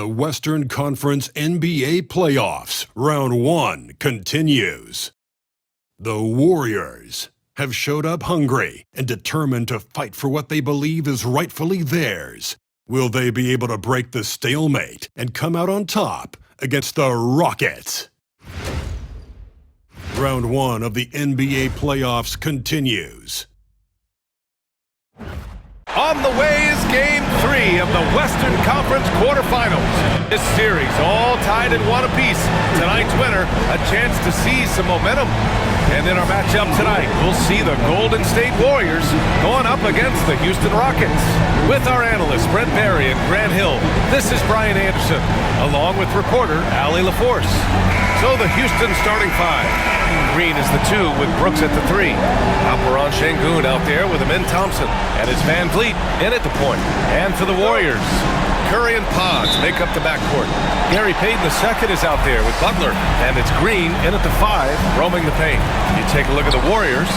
The Western Conference NBA Playoffs, Round 1 continues. The Warriors have showed up hungry and determined to fight for what they believe is rightfully theirs. Will they be able to break the stalemate and come out on top against the Rockets? Round 1 of the NBA Playoffs continues. On the way is Game 3 of the Western Conference quarterfinals. This series all tied in one apiece. Tonight's winner, a chance to seize some momentum. And in our matchup tonight, we'll see the Golden State Warriors going up against the Houston Rockets. With our analysts, Brent Barry and Grant Hill, this is Brian Anderson, along with reporter Allie LaForce. So the Houston starting five. Green is the 2 with Brooks at the 3. Alperon Şengün out there with Amin Thompson. And it's Van Vliet in at the point. And for the Warriors, Curry and Pods make up the backcourt. Gary Payton II is out there with Butler. And it's Green in at the 5, roaming the paint. You take a look at the Warriors.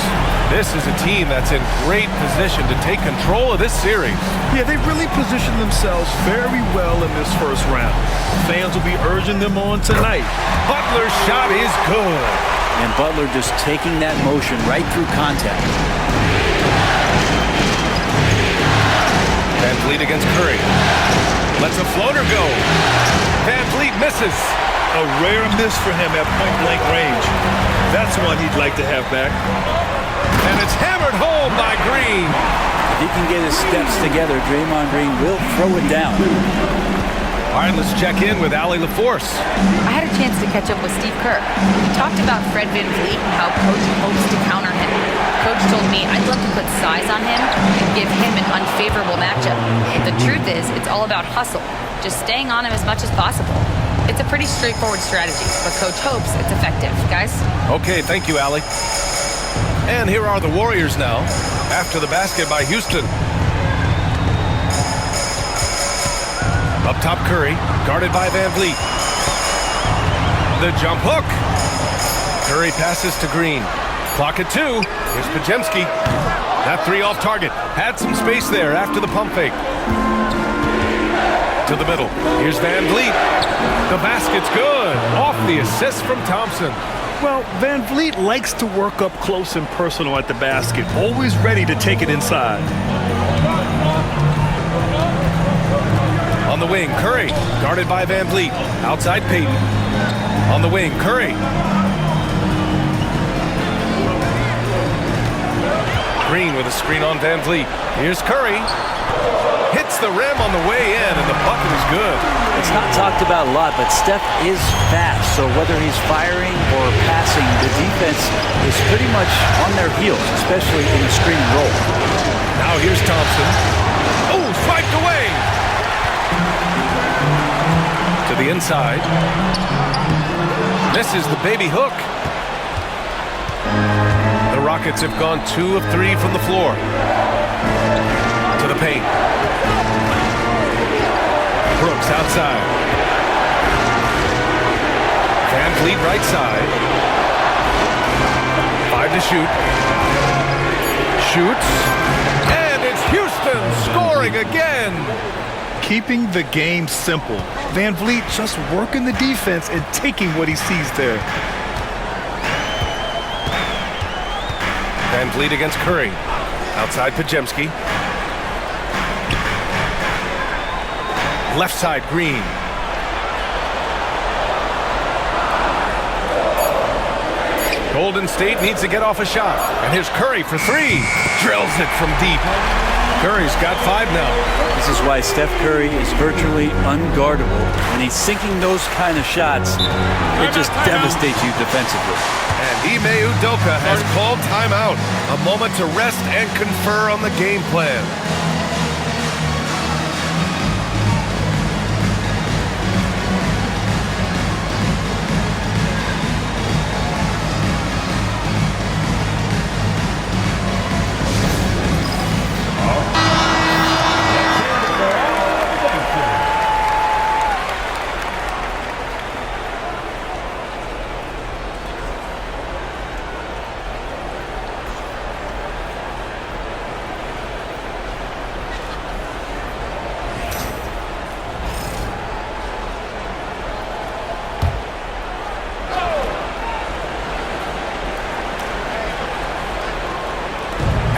This is a team that's in great position to take control of this series. Yeah, they've really positioned themselves very well in this first round. Fans will be urging them on tonight. Butler's shot is good. And Butler just taking that motion right through contact. Van Vliet against Curry. Lets a floater go. Van Vliet misses. A rare miss for him at point-blank range. That's one he'd like to have back. And it's hammered home by Green. If he can get his steps together, Draymond Green will throw it down. All right, let's check in with Allie LaForce. I had a chance to catch up with Steve Kerr. We talked about Fred Van Vliet and how Coach hopes to counter him. Coach told me I'd love to put size on him and give him an unfavorable matchup. The truth is, it's all about hustle, just staying on him as much as possible. It's a pretty straightforward strategy, but Coach hopes it's effective. Guys? Okay, thank you, Allie. And here are the Warriors now, after the basket by Houston. Up top, Curry, guarded by Van Vliet. The jump hook. Curry passes to Green. Clock at 2. Here's Podziemski. That 3 off target. Had some space there after the pump fake. To the middle. Here's Van Vliet. The basket's good. Off the assist from Thompson. Well, Van Vliet likes to work up close and personal at the basket. Always ready to take it inside. On the wing, Curry, guarded by Van Vliet. Outside Payton. On the wing, Curry. Green with a screen on Van Vliet. Here's Curry. Hits the rim on the way in, and the bucket is good. It's not talked about a lot, but Steph is fast, so whether he's firing or passing, the defense is pretty much on their heels, especially in the screen and roll. Now here's Thompson. Oh, swiped away. To the inside. Misses the baby hook. The Rockets have gone 2 of 3 from the floor. To the paint. Brooks outside. Van Vliet right side. 5 to shoot. Shoots. And it's Houston scoring again. Keeping the game simple. Van Vliet just working the defense and taking what he sees there. Van Vliet against Curry. Outside Podziemski. Left side, Green. Golden State needs to get off a shot. And here's Curry for 3. Drills it from deep. Curry's got 5 now. This is why Steph Curry is virtually unguardable. When he's sinking those kind of shots, it just devastates you defensively. And Ime Udoka has called timeout. A moment to rest and confer on the game plan.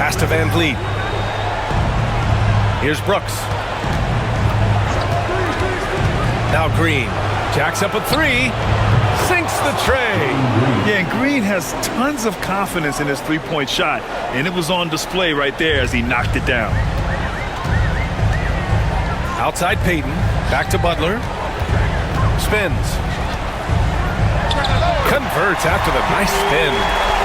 Pass to Van Vliet. Here's Brooks. Now Green. Jacks up a three. Sinks the tray. Yeah, and Green has tons of confidence in his three-point shot, and it was on display right there as he knocked it down. Outside Payton. Back to Butler. Spins. Converts after the nice spin.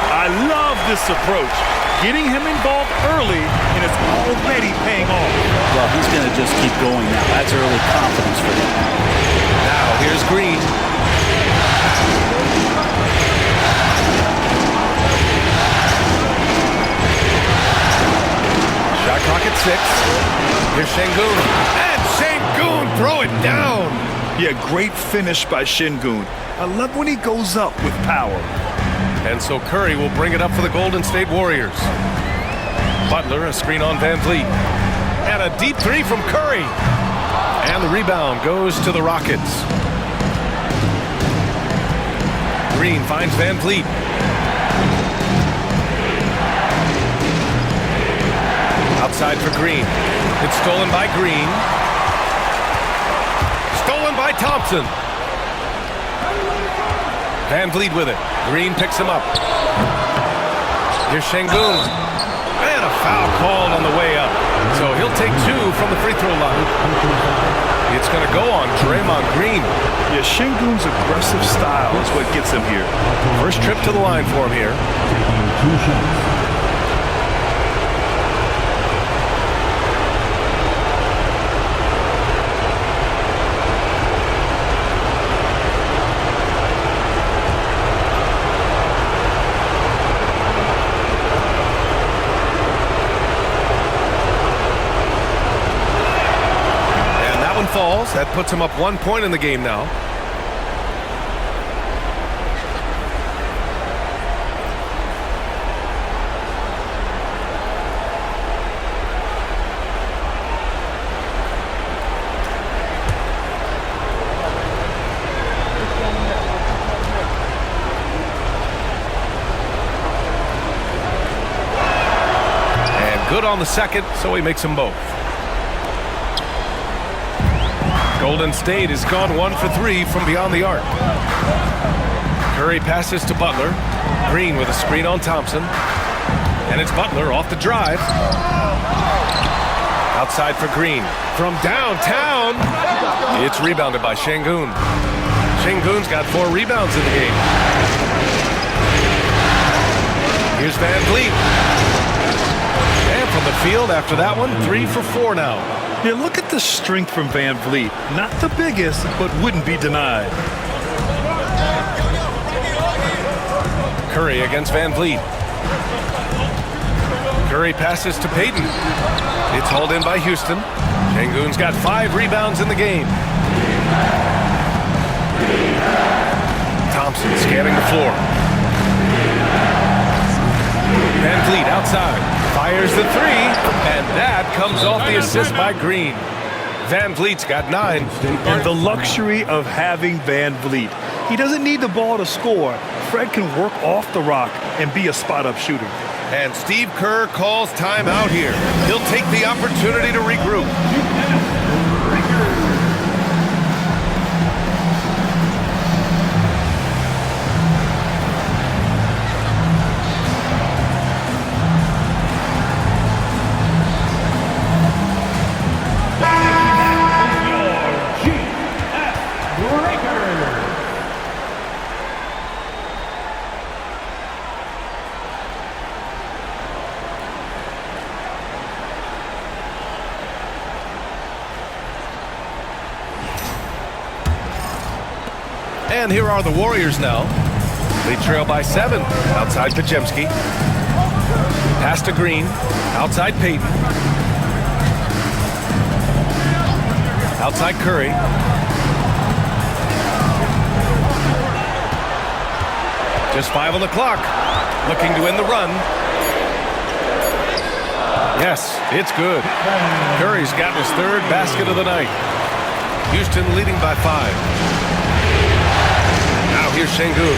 I love this approach. Getting him involved early, and it's already paying off. Well, he's going to just keep going now. That's early confidence for him. Now here's Green. Shot clock at 6. Here's Şengün. And Şengün throw it down. Yeah, great finish by Şengün. I love when he goes up with power. And so Curry will bring it up for the Golden State Warriors. Butler, a screen on Van Vliet. And a deep three from Curry. And the rebound goes to the Rockets. Green finds Van Vliet. Outside for Green. It's stolen by Green. Stolen by Thompson. Van Vliet with it. Green picks him up. Here's Şengün. And a foul called on the way up. So he'll take 2 from the free throw line. It's going to go on Draymond Green. Yeah, Şengün's aggressive style is what gets him here. First trip to the line for him here. Falls. That puts him up 1 point in the game now. And good on the second, so he makes them both. Golden State has gone 1 for 3 from beyond the arc. Curry passes to Butler. Green with a screen on Thompson. And it's Butler off the drive. Outside for Green. From downtown. It's rebounded by Şengün. Şengün's got 4 rebounds in the game. Here's Van Vliet. And from the field after that one, 3 for 4 now. Yeah, look at the strength from Van Vliet. Not the biggest, but wouldn't be denied. Curry against Van Vliet. Curry passes to Payton. It's hauled in by Houston. Şengün's got 5 rebounds in the game. Thompson scanning the floor. Van Vliet outside. Fires the 3, and that comes off the assist by Green. Van Vliet's got 9. And the luxury of having Van Vliet. He doesn't need the ball to score. Fred can work off the rock and be a spot-up shooter. And Steve Kerr calls timeout here. He'll take the opportunity to regroup. And here are the Warriors now. They trail by 7. Outside Podziemski. Pass to Green. Outside Payton. Outside Curry. Just 5 on the clock. Looking to end the run. Yes, it's good. Curry's got his 3rd basket of the night. Houston leading by 5. Now here's Şengün.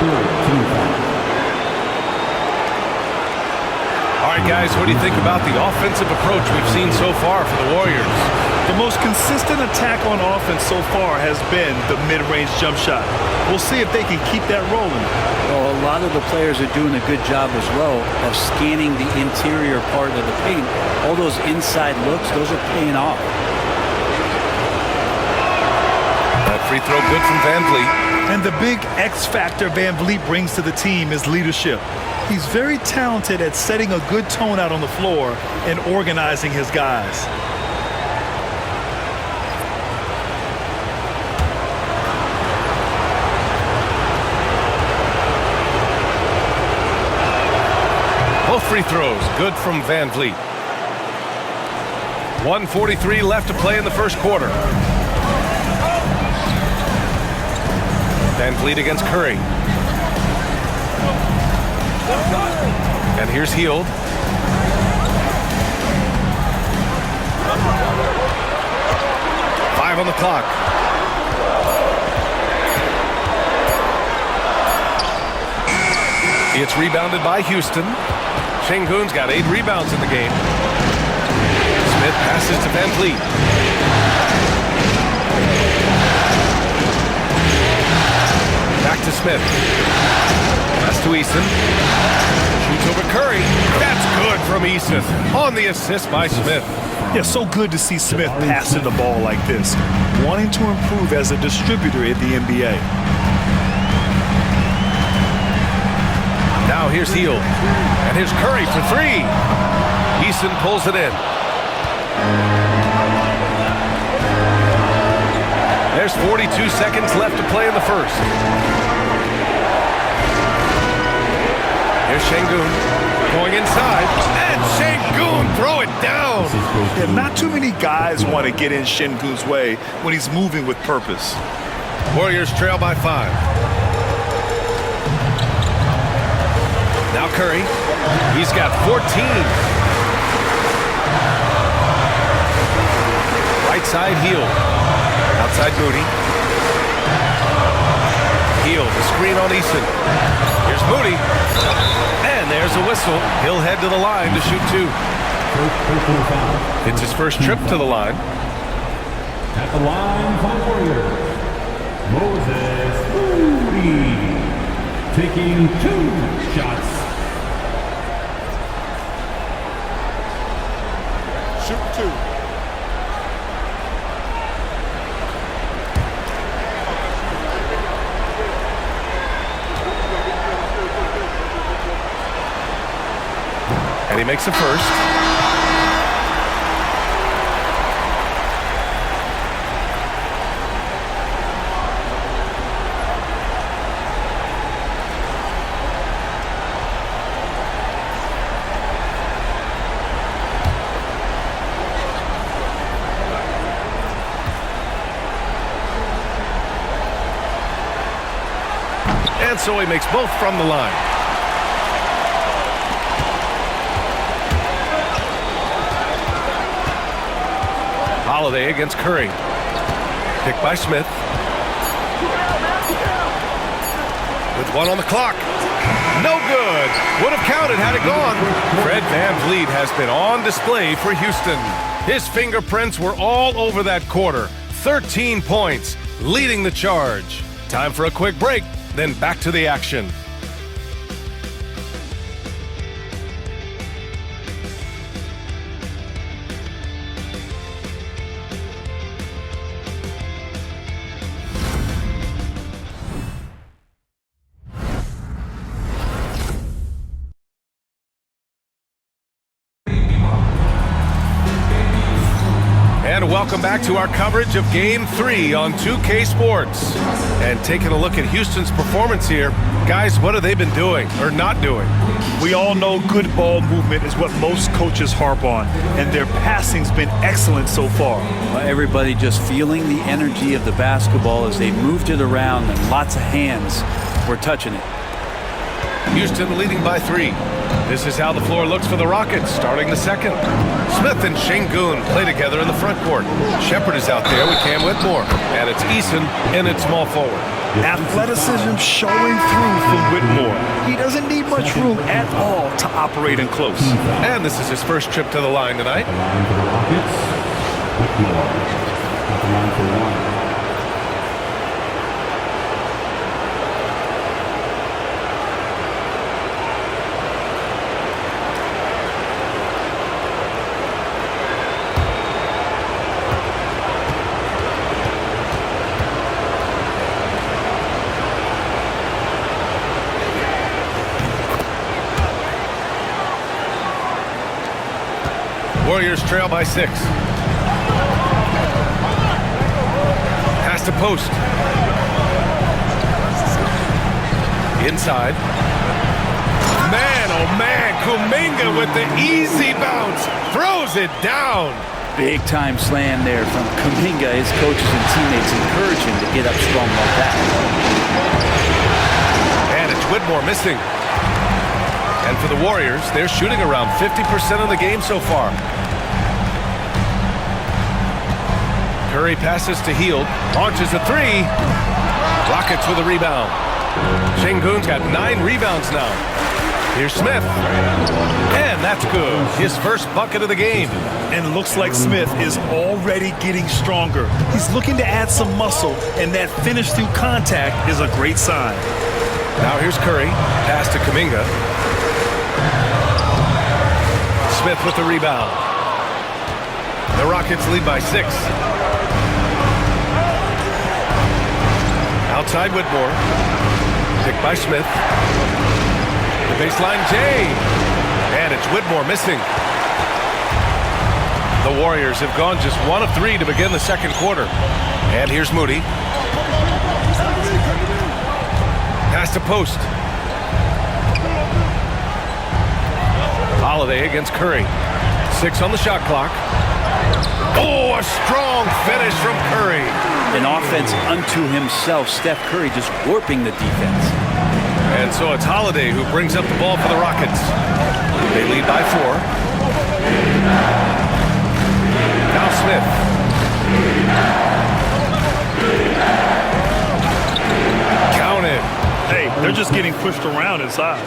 All right, guys, what do you think about the offensive approach we've seen so far for the Warriors? The most consistent attack on offense so far has been the mid-range jump shot. We'll see if they can keep that rolling. Well, a lot of the players are doing a good job as well of scanning the interior part of the paint. All those inside looks, those are paying off. That free throw good from Van Vliet. And the big X factor Van Vliet brings to the team is leadership. He's very talented at setting a good tone out on the floor and organizing his guys. Both free throws good from Van Vliet. 1:43 left to play in the first quarter. Van Vliet against Curry. And here's Hield. Five on the clock. It's rebounded by Houston. Şengün's got 8 rebounds in the game. Smith passes to Van Vliet. Back to Smith. Pass to Eason. Shoots over Curry. That's good from Eason. On the assist by Smith. Yeah, so good to see Smith passing the ball like this. Wanting to improve as a distributor in the NBA. Now here's Hield. And here's Curry for 3. Eason pulls it in. There's 42 seconds left to play in the first. Here's Şengün going inside. And Şengün throw it down. Yeah, not too many guys want to get in Şengün's way when he's moving with purpose. Warriors trail by 5. Now Curry. He's got 14. Right side, Hield. Outside Moody. Hield, the screen on Eason. Here's Moody. And there's a whistle. He'll head to the line to shoot 2. It's his first trip to the line. At the line for the Warriors, Moses Moody, taking 2 shots. Shoot 2. And he makes the first. And so he makes both from the line. Holiday against Curry. Picked by Smith. With 1 on the clock. No good. Would have counted had it gone. Fred VanVleet has been on display for Houston. His fingerprints were all over that quarter. 13 points, leading the charge. Time for a quick break, then back to the action. And welcome back to our coverage of Game 3 on 2K Sports. And taking a look at Houston's performance here, guys, what have they been doing or not doing? We all know good ball movement is what most coaches harp on, and their passing's been excellent so far. Well, everybody just feeling the energy of the basketball as they moved it around, and lots of hands were touching it. Houston leading by 3. This is how the floor looks for the Rockets starting the second. Smith and Şengün play together in the front court. Shepherd is out there with Cam Whitmore. And it's Eason in at small forward. Athleticism showing through from Whitmore. He doesn't need much room at all to operate in close. And this is his first trip to the line tonight. The line for the Rockets, Whitmore. At the line for 1. Warriors trail by 6. Pass to post. Inside. Man, oh man, Kuminga with the easy bounce. Throws it down. Big time slam there from Kuminga. His coaches and teammates encourage him to get up strong like that. And it's Whitmore missing. And for the Warriors, they're shooting around 50% of the game so far. Curry passes to Hield, launches a 3. Rockets with a rebound. Şengün's got 9 rebounds now. Here's Smith. And that's good. His first bucket of the game. And looks like Smith is already getting stronger. He's looking to add some muscle, and that finish through contact is a great sign. Now here's Curry. Pass to Kuminga. Smith with the rebound. The Rockets lead by 6. Outside Whitmore. Picked by Smith. The baseline J. And it's Whitmore missing. The Warriors have gone just 1 of 3 to begin the second quarter. And here's Moody. Pass to post. Holiday against Curry. 6 on the shot clock. Oh, a strong finish from Curry. An offense unto himself. Steph Curry just warping the defense. And so it's Holiday who brings up the ball for the Rockets. They lead by 4. Now Smith. Counted. Hey, they're just getting pushed around inside.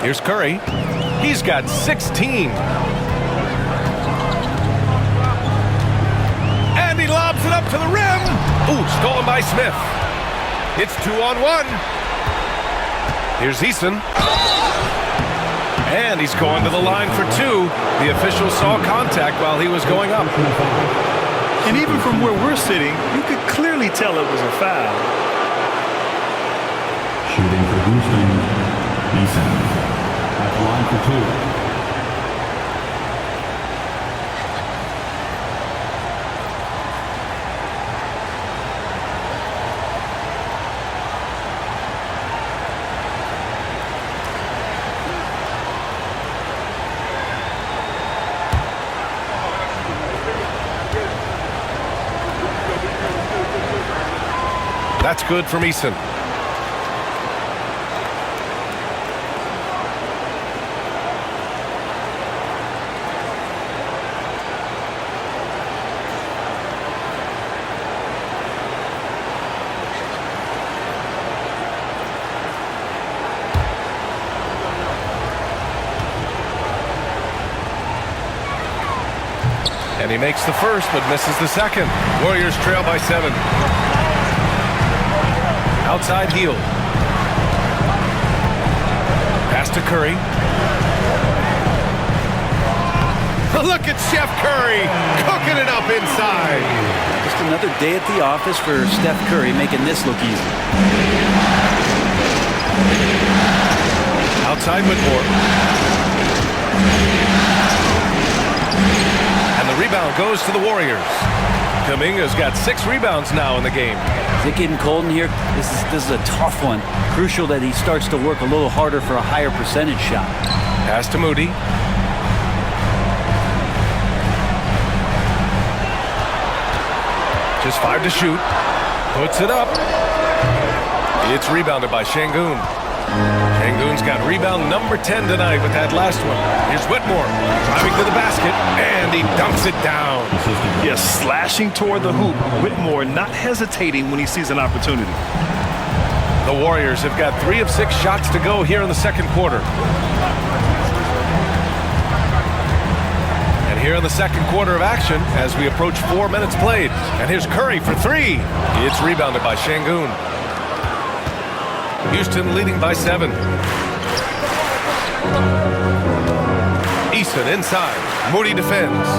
Here's Curry. He's got 16. And he lobs it up to the rim. Ooh, stolen by Smith. It's 2-on-1. Here's Eason. And he's going to the line for 2. The official saw contact while he was going up. And even from where we're sitting, you could clearly tell it was a foul. Shooting for Houston, Eason. At the line for 2. That's good from Eason. And he makes the first, but misses the second. Warriors trail by 7. Outside Hield. Pass to Curry. Look at Chef Curry cooking it up inside. Just another day at the office for Steph Curry, making this look easy. Outside Whitmore. And the rebound goes to the Warriors. Kuminga's got 6 rebounds now in the game. Is it getting cold in here? This is a tough one. Crucial that he starts to work a little harder for a higher percentage shot. Pass to Moody. Just 5 to shoot. Puts it up. It's rebounded by Şengün. Şengün's got rebound number 10 tonight with that last one. Here's Whitmore driving to the basket, and he dunks it down. Yes, slashing toward the hoop. Whitmore not hesitating when he sees an opportunity. The Warriors have got 3 of 6 shots to go here in the second quarter. And here in the second quarter of action as we approach 4 minutes played. And here's Curry for 3. It's rebounded by Şengün. Houston leading by 7. Easton inside. Moody defends.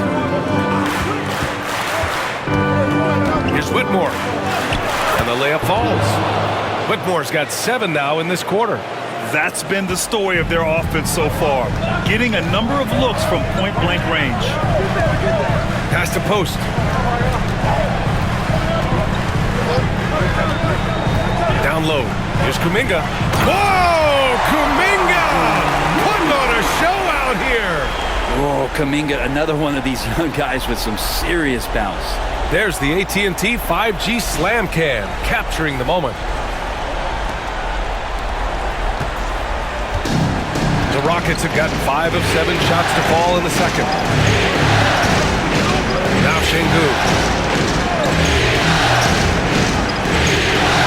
Here's Whitmore. And the layup falls. Whitmore's got 7 now in this quarter. That's been the story of their offense so far. Getting a number of looks from point-blank range. Pass to post. Down low. Here's Kuminga. Whoa! Kuminga! Putting on a show out here. Whoa, Kuminga, another one of these young guys with some serious bounce. There's the AT&T 5G Slam Cam, capturing the moment. The Rockets have gotten 5 of 7 shots to fall in the second. Now Şengün.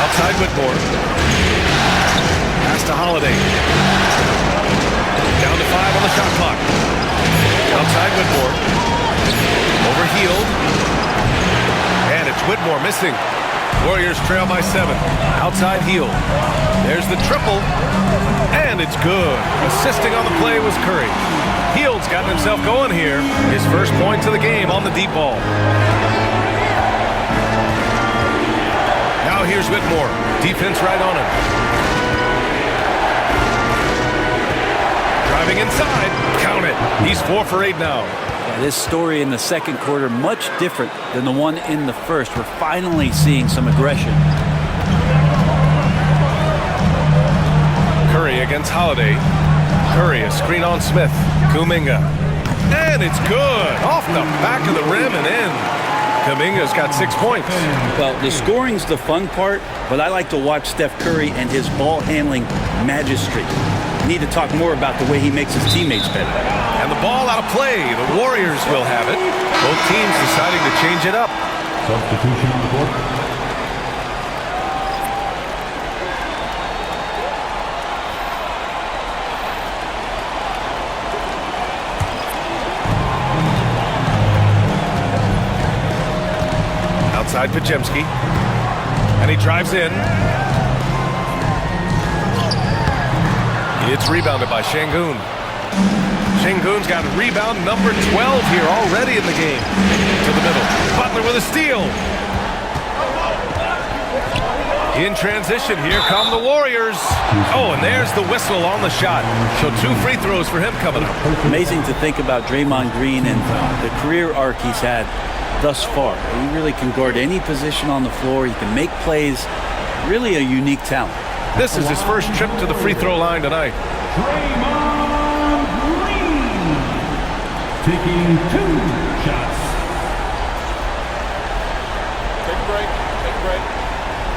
Outside Whitmore. Pass to Holiday. Down to 5 on the shot clock. Outside Whitmore. Overhealed. And it's Whitmore missing. Warriors trail by 7. Outside Hield. There's the triple. And it's good. Assisting on the play was Curry. Hield's gotten himself going here. His first points of the game on the deep ball. Now here's Whitmore. Defense right on him. Driving inside. Count it. He's 4 for 8 now. This story in the second quarter much different than the one in the first. We're finally seeing some aggression. Curry against Holiday. Curry, a screen on Smith. Kuminga. And it's good. Off the back of the rim and in. Kuminga's got 6 points. Well, the scoring's the fun part, but I like to watch Steph Curry and his ball handling magistry. Need to talk more about the way he makes his teammates better. And the ball out of play. The Warriors will have it. Both teams deciding to change it up. Substitution on the court. Outside Podziemski. And he drives in. It's rebounded by Şengün. Şengün's got rebound number 12 here already in the game. To the middle. Butler with a steal. In transition, here come the Warriors. Oh, and there's the whistle on the shot. So 2 free throws for him coming up. Amazing to think about Draymond Green and the career arc he's had thus far. He really can guard any position on the floor. He can make plays. Really a unique talent. This is his first trip to the free throw line tonight. Draymond Green taking 2 shots. Take a break. Take a break.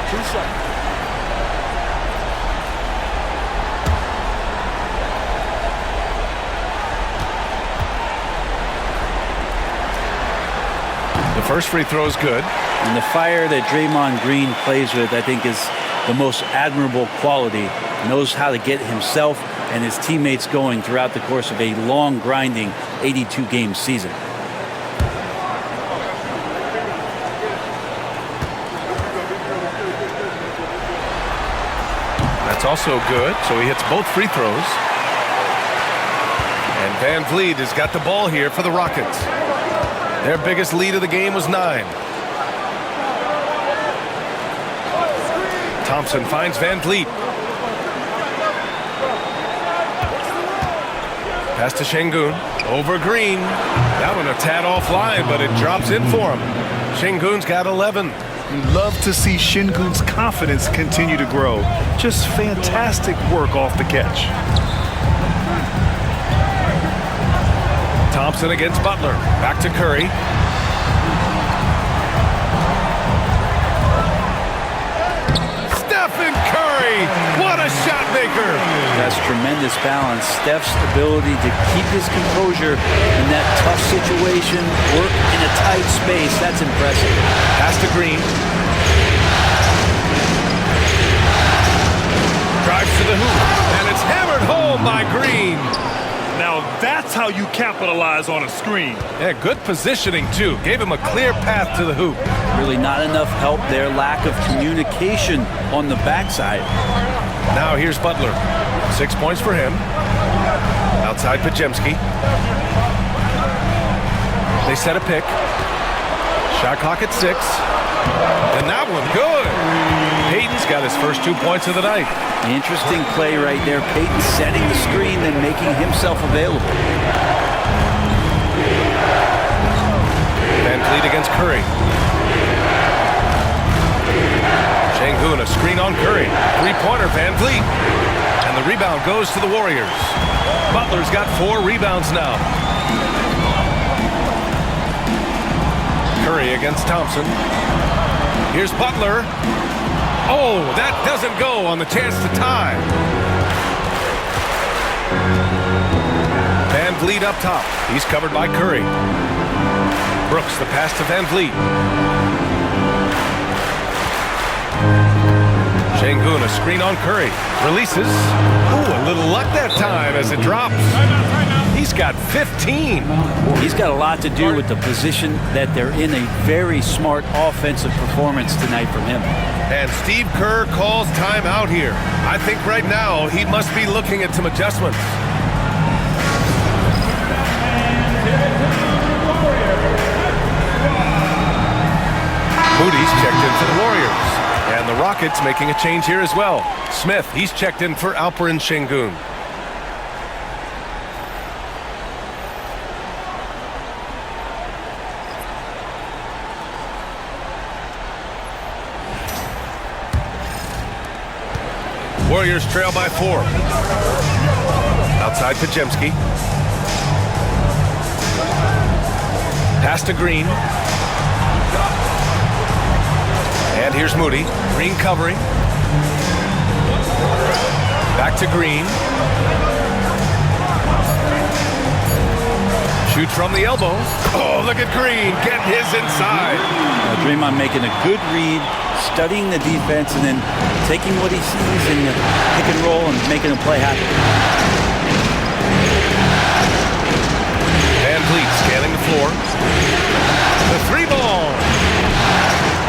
2 seconds. The first free throw is good. And the fire that Draymond Green plays with, I think, is the most admirable quality. Knows how to get himself and his teammates going throughout the course of a long, grinding 82-game season. That's also good, so he hits both free throws. And Van Vliet has got the ball here for the Rockets. Their biggest lead of the game was 9. Thompson finds Van Vliet. Pass to Şengün. Over Green. That one a tad offline, but it drops in for him. Şengün's got 11. Love to see Şengün's confidence continue to grow. Just fantastic work off the catch. Thompson against Butler. Back to Curry. Stephen Curry Curry, what a shot maker. That's tremendous balance. Steph's ability to keep his composure in that tough situation, work in a tight space, that's impressive. Pass to Green. Drives to the hoop, and it's hammered home by Green. Now that's how you capitalize on a screen. Yeah, good positioning, too. Gave him a clear path to the hoop. Really not enough help there. Lack of communication on the backside. Now here's Butler. 6 points for him. Outside Pajemski. They set a pick. Shot clock at 6. And that one good. Payton's got his first 2 points of the night. Interesting play right there. Payton setting the screen, then making himself available. Van Vliet against Curry. Şengün, a screen on Curry. Three-pointer, Van Vliet. And the rebound goes to the Warriors. Butler's got 4 rebounds now. Curry against Thompson. Here's Butler. Oh, that doesn't go on the chance to tie. Van Vliet up top. He's covered by Curry. Brooks, the pass to Van Vliet. Şengün, a screen on Curry. Releases. Ooh, a little luck that time as it drops. He's got 15. He's got a lot to do with the position that they're in. A very smart offensive performance tonight from him. And Steve Kerr calls timeout here. I think right now he must be looking at some adjustments. Moody's checked in for the Warriors. And the Rockets making a change here as well. Smith, he's checked in for Alperen Şengün. Warriors trail by 4. Outside Pajemski. Pass to Green. And here's Moody. Green covering. Back to Green. Shoots from the elbow. Oh, look at Green getting his inside. Draymond making a good read, studying the defense, and then taking what he sees in the pick and roll and making a play happen. Van Vliet scanning the floor. The 3-ball.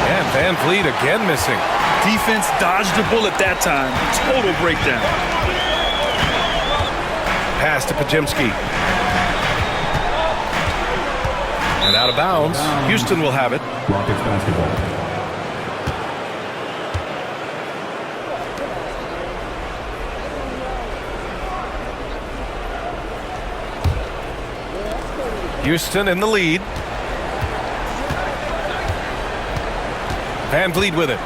And Van Vliet again missing. Defense dodged the bullet that time. Total breakdown. Pass to Pajemski. And out of bounds. Houston will have it. Rockets basketball. Houston in the lead. Van Vliet with it.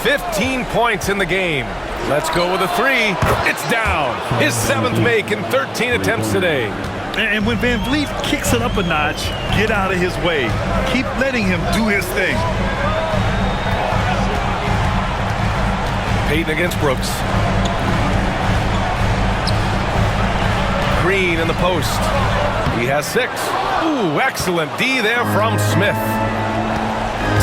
15 points in the game. Let's go with a 3. It's down. His 7th make in 13 attempts today. And when Van Vliet kicks it up a notch, get out of his way. Keep letting him do his thing. Payton against Brooks. Green in the post. He has 6. Ooh, excellent D there from Smith.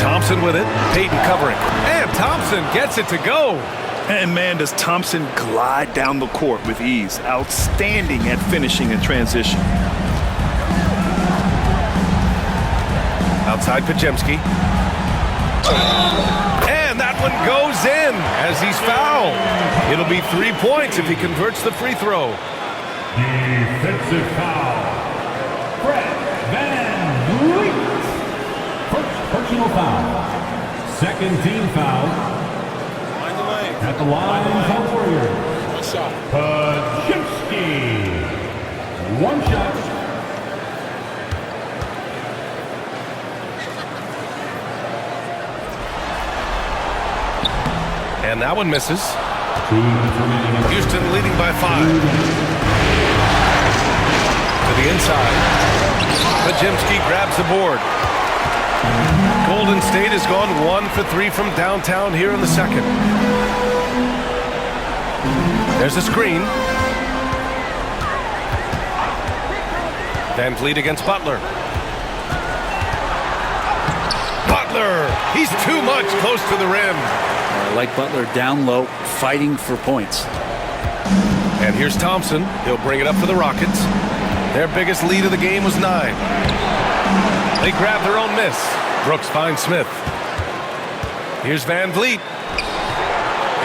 Thompson with it. Payton covering. And Thompson gets it to go. And man, does Thompson glide down the court with ease. Outstanding at finishing in transition. Outside Pajemski. And that one goes in as he's fouled. It'll be 3 points if he converts the free throw. Defensive foul. Fred Van Vliet. First personal foul. Second team foul. At the line for Warriors. Pajemski. 1 shot. And that one misses. Houston leading by 5. To the inside. Pajemski grabs the board. Golden State has gone 1 for 3 from downtown here in the second. There's a screen. Van Vliet against Butler. Butler! He's too much close to the rim. I like Butler down low, fighting for points. And here's Thompson. He'll bring it up for the Rockets. Their biggest lead of the game was 9. They grab their own miss. Brooks finds Smith. Here's Van Vliet.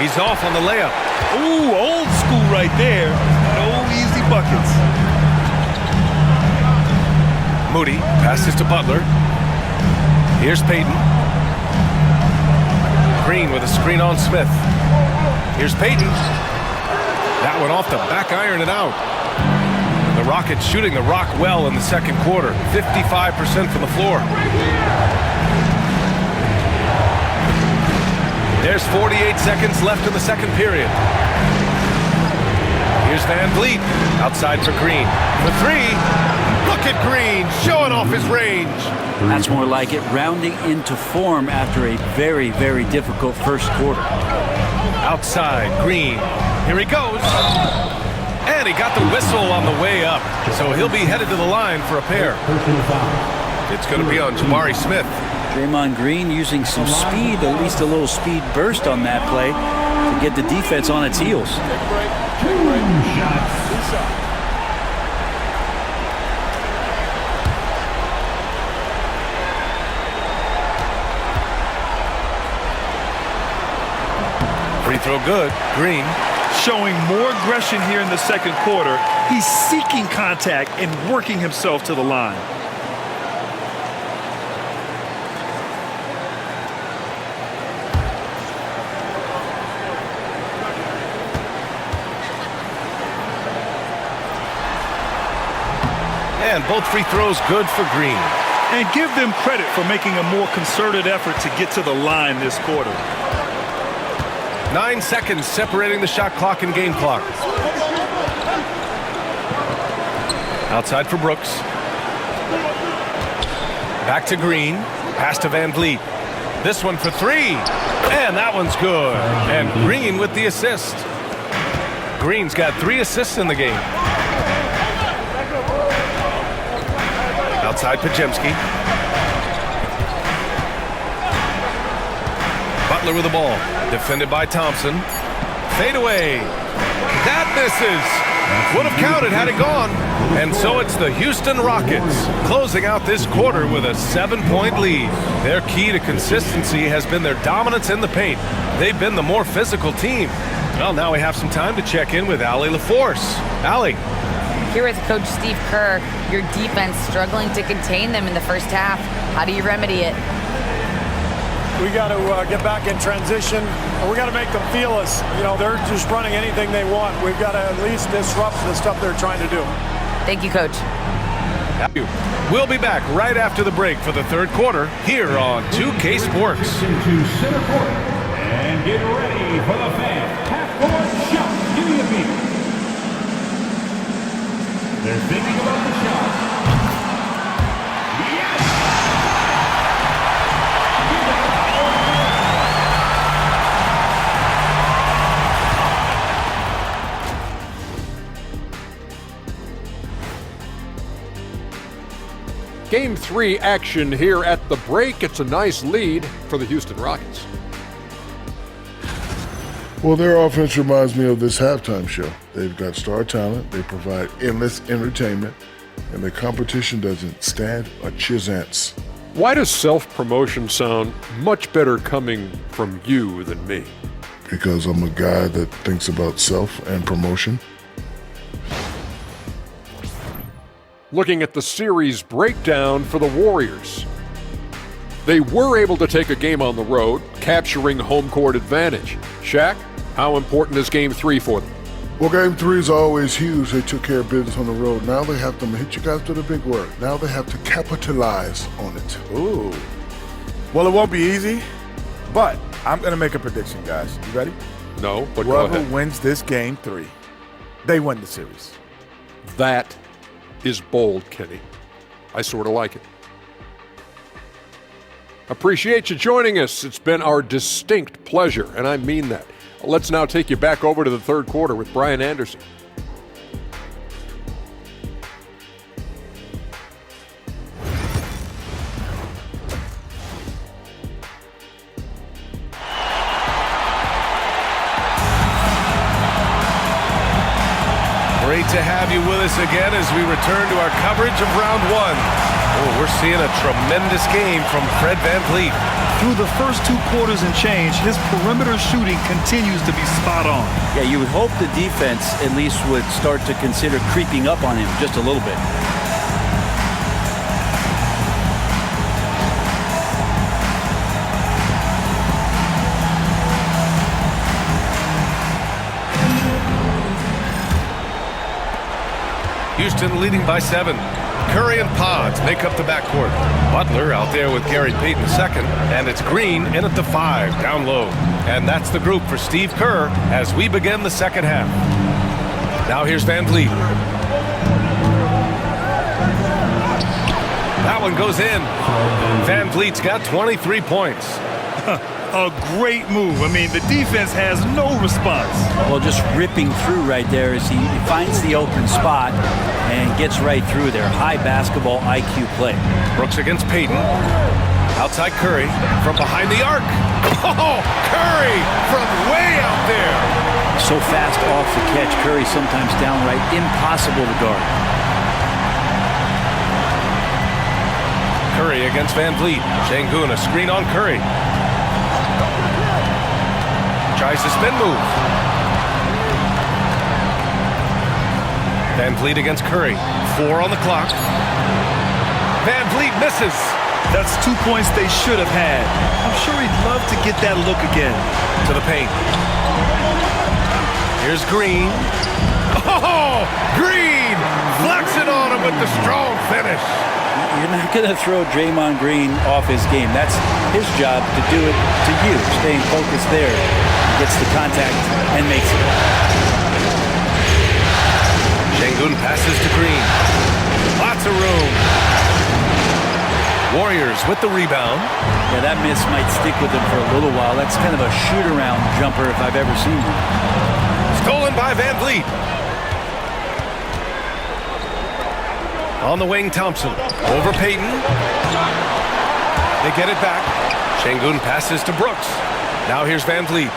He's off on the layup. Ooh, old school right there. No easy buckets. Moody passes to Butler. Here's Payton. Green with a screen on Smith. Here's Payton. That one off the back iron and out. The Rockets shooting the rock well in the second quarter. 55% from the floor. There's 48 seconds left in the second period. Here's Van Vliet. Outside for Green. For 3. Look at Green showing off his range. That's more like it, rounding into form after a very, very difficult first quarter. Outside, Green. Here he goes. And he got the whistle on the way up. So he'll be headed to the line for a pair. It's going to be on Jabari Smith. Draymond Green using some speed, at least a little speed burst on that play to get the defense on its heels. Free throw good. Green. Showing more aggression here in the second quarter. He's seeking contact and working himself to the line. And both free throws good for Green. And give them credit for making a more concerted effort to get to the line this quarter. 9 seconds separating the shot clock and game clock. Outside for Brooks. Back to Green. Pass to Van Vliet. This one for 3. And that one's good. And Green with the assist. Green's got 3 assists in the game. Outside Pajemski. Butler with the ball. Defended by Thompson. Fade away. That misses. Would have counted had it gone. And so it's the Houston Rockets closing out this quarter with a 7-point lead. Their key to consistency has been their dominance in the paint. They've been the more physical team. Well, now we have some time to check in with Allie LaForce. Allie. Here with Coach Steve Kerr, your defense struggling to contain them in the first half. How do you remedy it? We got to get back in transition. We got to make them feel us. You know, they're just running anything they want. We've got to at least disrupt the stuff they're trying to do. Thank you, Coach. We'll be back right after the break for the third quarter here on 2K Sports. Into center court and get ready for the fan. Half-court shot. Give me a beat. They're thinking about the shot. Yes! Game 3 action here at the break. It's a nice lead for the Houston Rockets. Well, their offense reminds me of this halftime show. They've got star talent, they provide endless entertainment, and the competition doesn't stand a chance. Why does self-promotion sound much better coming from you than me? Because I'm a guy that thinks about self and promotion. Looking at the series breakdown for the Warriors. They were able to take a game on the road, capturing home court advantage. Shaq, how important is Game 3 for them? Well, Game 3 is always huge. They took care of business on the road. Now they have to hit you guys with a big word. Now they have to capitalize on it. Ooh. Well, it won't be easy, but I'm going to make a prediction, guys. You ready? No, but go ahead. Whoever wins this Game 3, they win the series. That is bold, Kenny. I sort of like it. Appreciate you joining us. It's been our distinct pleasure, and I mean that. Let's now take you back over to the third quarter with Brian Anderson. Great to have you with us again as we return to our coverage of round one. Oh, we're seeing a tremendous game from Fred VanVleet. Through the first 2 quarters and change, his perimeter shooting continues to be spot on. Yeah, you would hope the defense at least would start to consider creeping up on him just a little bit. Houston leading by 7. Curry and Pods make up the backcourt. Butler out there with Gary Payton II, and it's Green in at the 5, down low. And that's the group for Steve Kerr as we begin the second half. Now here's VanVleet. That one goes in. VanVleet's got 23 points. A great move. I mean, the defense has no response. Well, just ripping through right there as he finds the open spot and gets right through there. High basketball IQ play. Brooks against Payton. Outside Curry from behind the arc. Oh, Curry from way out there. So fast off the catch. Curry sometimes downright impossible to guard. Curry against VanVleet. Şengün, a screen on Curry. Tries to spin move. VanVleet against Curry. 4 on the clock. VanVleet misses. That's 2 points they should have had. I'm sure he'd love to get that look again. To the paint. Here's Green. Oh, Green flexing on him with the strong finish. You're not going to throw Draymond Green off his game. That's his job to do it to you. Staying focused there. Gets the contact and makes it. Şengün passes to Green. Lots of room. Warriors with the rebound. Yeah, that miss might stick with him for a little while. That's kind of a shoot-around jumper if I've ever seen one. Stolen by VanVleet. On the wing, Thompson. Over Payton. They get it back. Şengün passes to Brooks. Now here's VanVleet.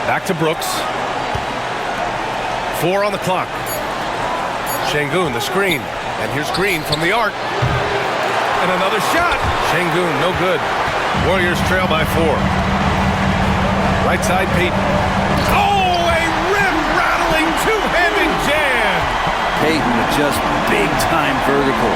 Back to Brooks. 4 on the clock. Şengün, the screen. And here's Green from the arc. And another shot. Şengün, no good. Warriors trail by 4. Right side, Payton. Oh, a rim-rattling two-handed jam. Payton with just big-time vertical.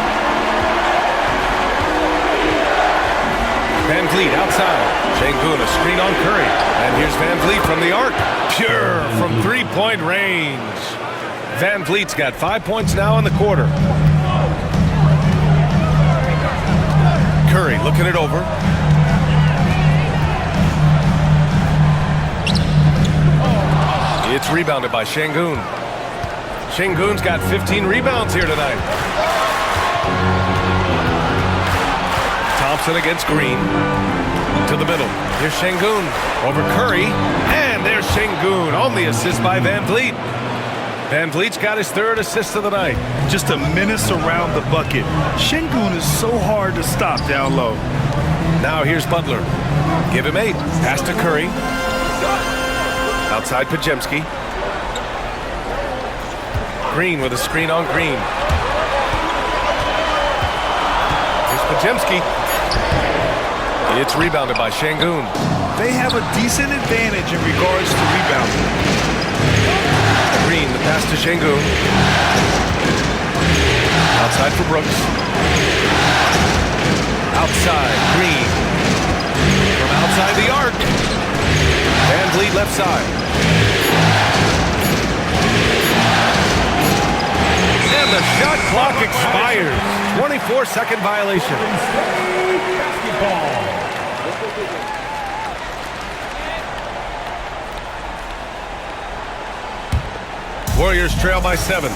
VanVleet outside. Şengün, a screen on Curry. And here's VanVleet from the arc. Pure from three-point range. VanVleet's got 5 points now in the quarter. Curry looking it over. It's rebounded by Şengün. Şengün's got 15 rebounds here tonight. Thompson against Green. To the middle. Here's Şengün over Curry. And there's Şengün on the assist by VanVleet. VanVleet's got his 3rd assist of the night. Just a menace around the bucket. Şengün is so hard to stop down low. Now here's Butler. Give him 8. Pass to Curry. Outside Podziemski. Green with a screen on Green. Here's Podziemski. It's rebounded by Şengün. They have a decent advantage in regards to rebounding. Green, the pass to Şengün. Outside for Brooks. Outside, Green. From outside the arc. VanVleet left side. And the shot clock expires. 24-second violation. Warriors trail by 7.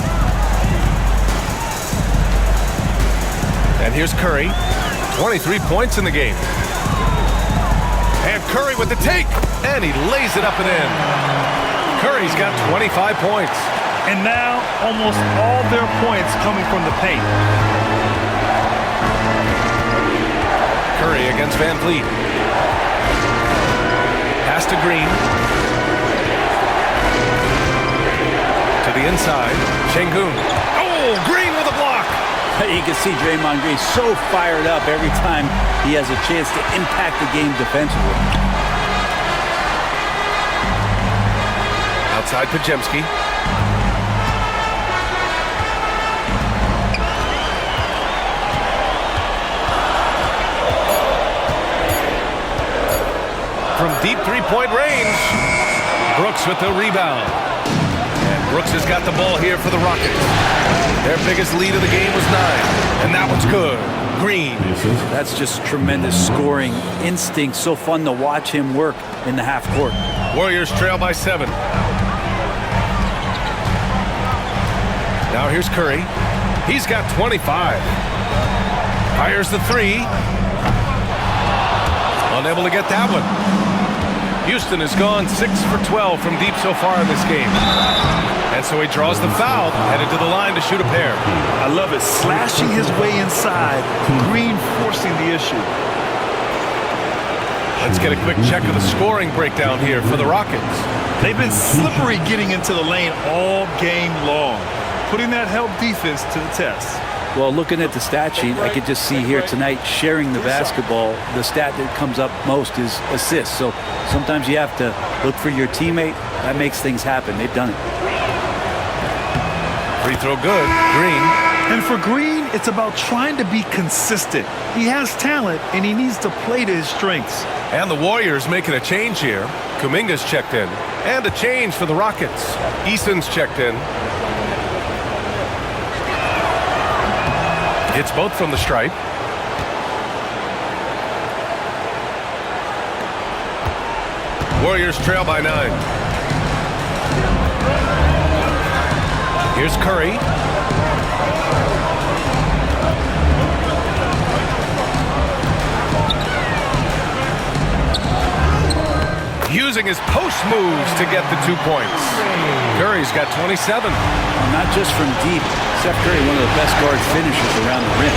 And here's Curry. 23 points in the game. And Curry with the take. And he lays it up and in. Curry's got 25 points. And now almost all their points coming from the paint. Curry against Van Vliet. Pass to Green. To the inside. Şengün. Oh, Green with a block. You can see Draymond Green so fired up every time he has a chance to impact the game defensively. Outside Podziemski. From deep three-point range, Brooks with the rebound. And Brooks has got the ball here for the Rockets. Their biggest lead of the game was 9, and that one's good. Green. That's just tremendous scoring instinct. So fun to watch him work in the half court. Warriors trail by 7. Now here's Curry. He's got 25. Fires the 3. Unable to get that one. Houston has gone 6 for 12 from deep so far in this game. And so he draws the foul, headed to the line to shoot a pair. I love it. Slashing his way inside. Green forcing the issue. Let's get a quick check of the scoring breakdown here for the Rockets. They've been slippery getting into the lane all game long, putting that help defense to the test. Well, looking at the stat sheet, I could just see here tonight sharing the basketball. The stat that comes up most is assists. So sometimes you have to look for your teammate. That makes things happen. They've done it. Free throw good. Green. And for Green, it's about trying to be consistent. He has talent, and he needs to play to his strengths. And the Warriors making a change here. Kuminga's checked in. And a change for the Rockets. Eason's checked in. It's both from the stripe. Warriors trail by 9. Here's Curry. Using his post moves to get the 2 points. Curry's got 27. Not just from deep. Steph Curry, one of the best guard finishers around the rim.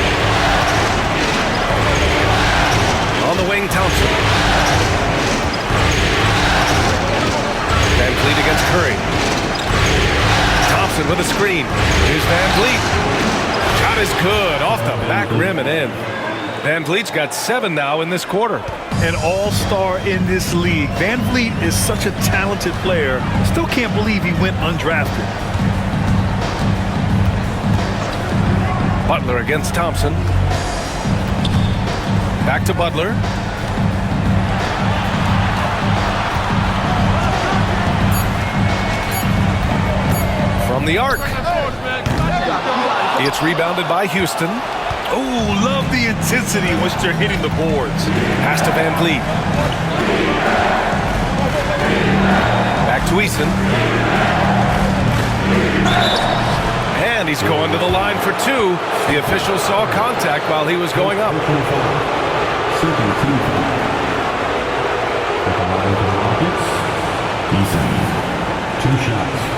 On the wing, Thompson. Van Vliet against Curry. Thompson with a screen. Here's Van Vliet. Shot is good. Off the back rim and in. Van Vliet's got 7 now in this quarter. An all-star in this league. Van Vliet is such a talented player. Still can't believe he went undrafted. Butler against Thompson. Back to Butler. From the arc. It's rebounded by Houston. Oh, love the intensity in which they're hitting the boards. Pass to Van Vliet. Back to Eason. And he's going to the line for 2. The official saw contact while he was going up. Eason, 2 shots.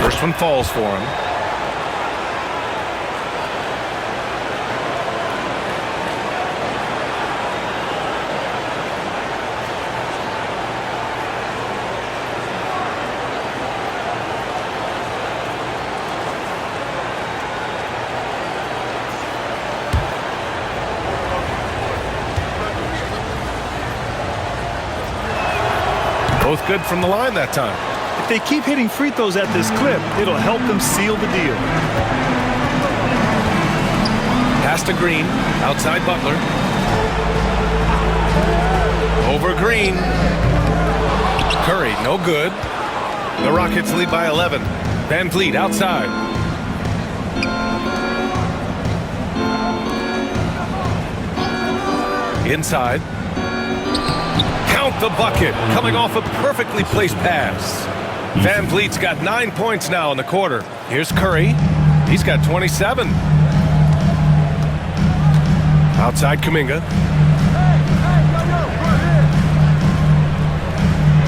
First one falls for him. Both good from the line that time. If they keep hitting free throws at this clip, it'll help them seal the deal. Pass to Green, outside Butler. Over Green. Curry, no good. The Rockets lead by 11. Van Vliet outside. Inside. count the bucket, coming off a perfectly placed pass. Van Vliet's got 9 points now in the quarter. Here's Curry. He's got 27. Outside Kuminga.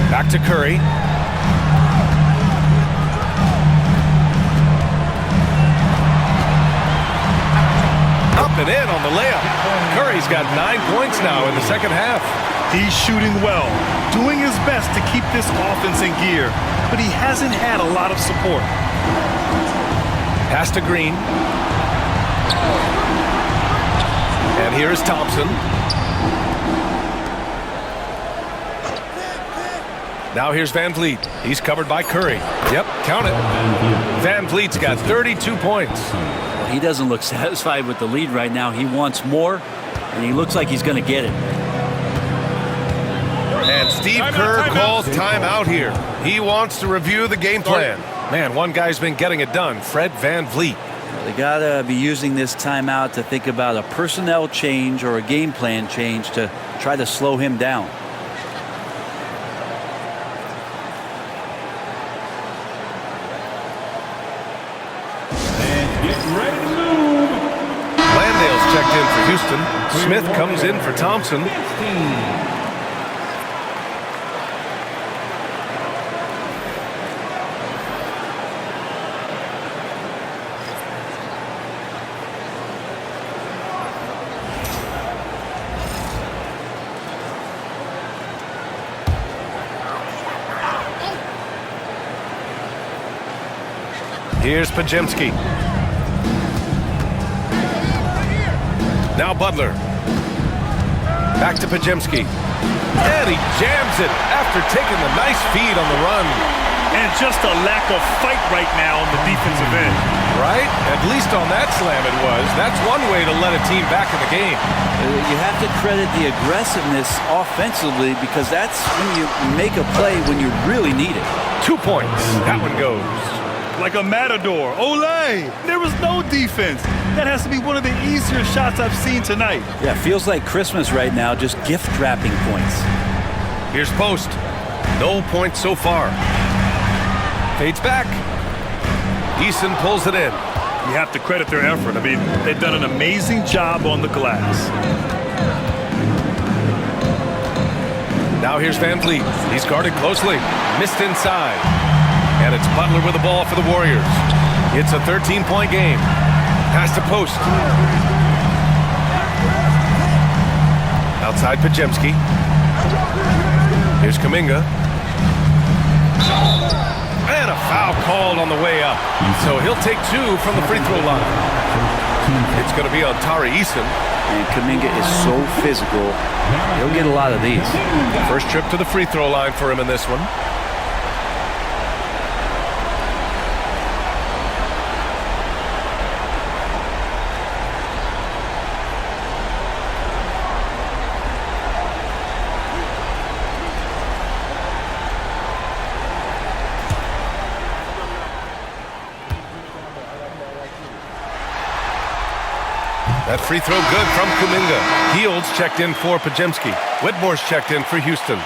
Back to Curry. Up and in on the layup. Curry's got 9 points now in the second half. He's shooting well, doing his best to keep this offense in gear, but he hasn't had a lot of support. Pass to Green. And here is Thompson. Now here's Van Vliet. He's covered by Curry. Yep, count it. Van Vliet's got 32 points. Well, he doesn't look satisfied with the lead right now. He wants more, and he looks like he's going to get it. And Steve Kerr calls timeout here. He wants to review the game plan. Man, one guy's been getting it done, Fred Van Vliet. They got to be using this timeout to think about a personnel change or a game plan change to try to slow him down. And get ready to move. Landale's checked in for Houston. Smith comes in for Thompson. Here's Pajemski. Now Butler. Back to Pajemski. And he jams it after taking the nice feed on the run. And just a lack of fight right now on the defensive end. Right? At least on that slam it was. That's one way to let a team back in the game. You have to credit the aggressiveness offensively because that's when you make a play when you really need it. 2 points. That one goes. Like a matador. Olay! There was no defense. That has to be one of the easier shots I've seen tonight. Yeah, feels like Christmas right now, just gift wrapping points. Here's Post. No points so far. Fades back. Eason pulls it in. You have to credit their effort. I mean, they've done an amazing job on the glass. Now here's Van Vliet. He's guarded closely. Missed inside. And it's Butler with the ball for the Warriors. It's a 13-point game. Pass to Post. Outside Pajemski. Here's Kuminga. And a foul called on the way up. So he'll take 2 from the free throw line. It's going to be on Tari Eason. And Kuminga is so physical. He'll get a lot of these. First trip to the free throw line for him in this one. That free throw good from Kuminga. Heald's checked in for Pajemski. Whitmore's checked in for Houston.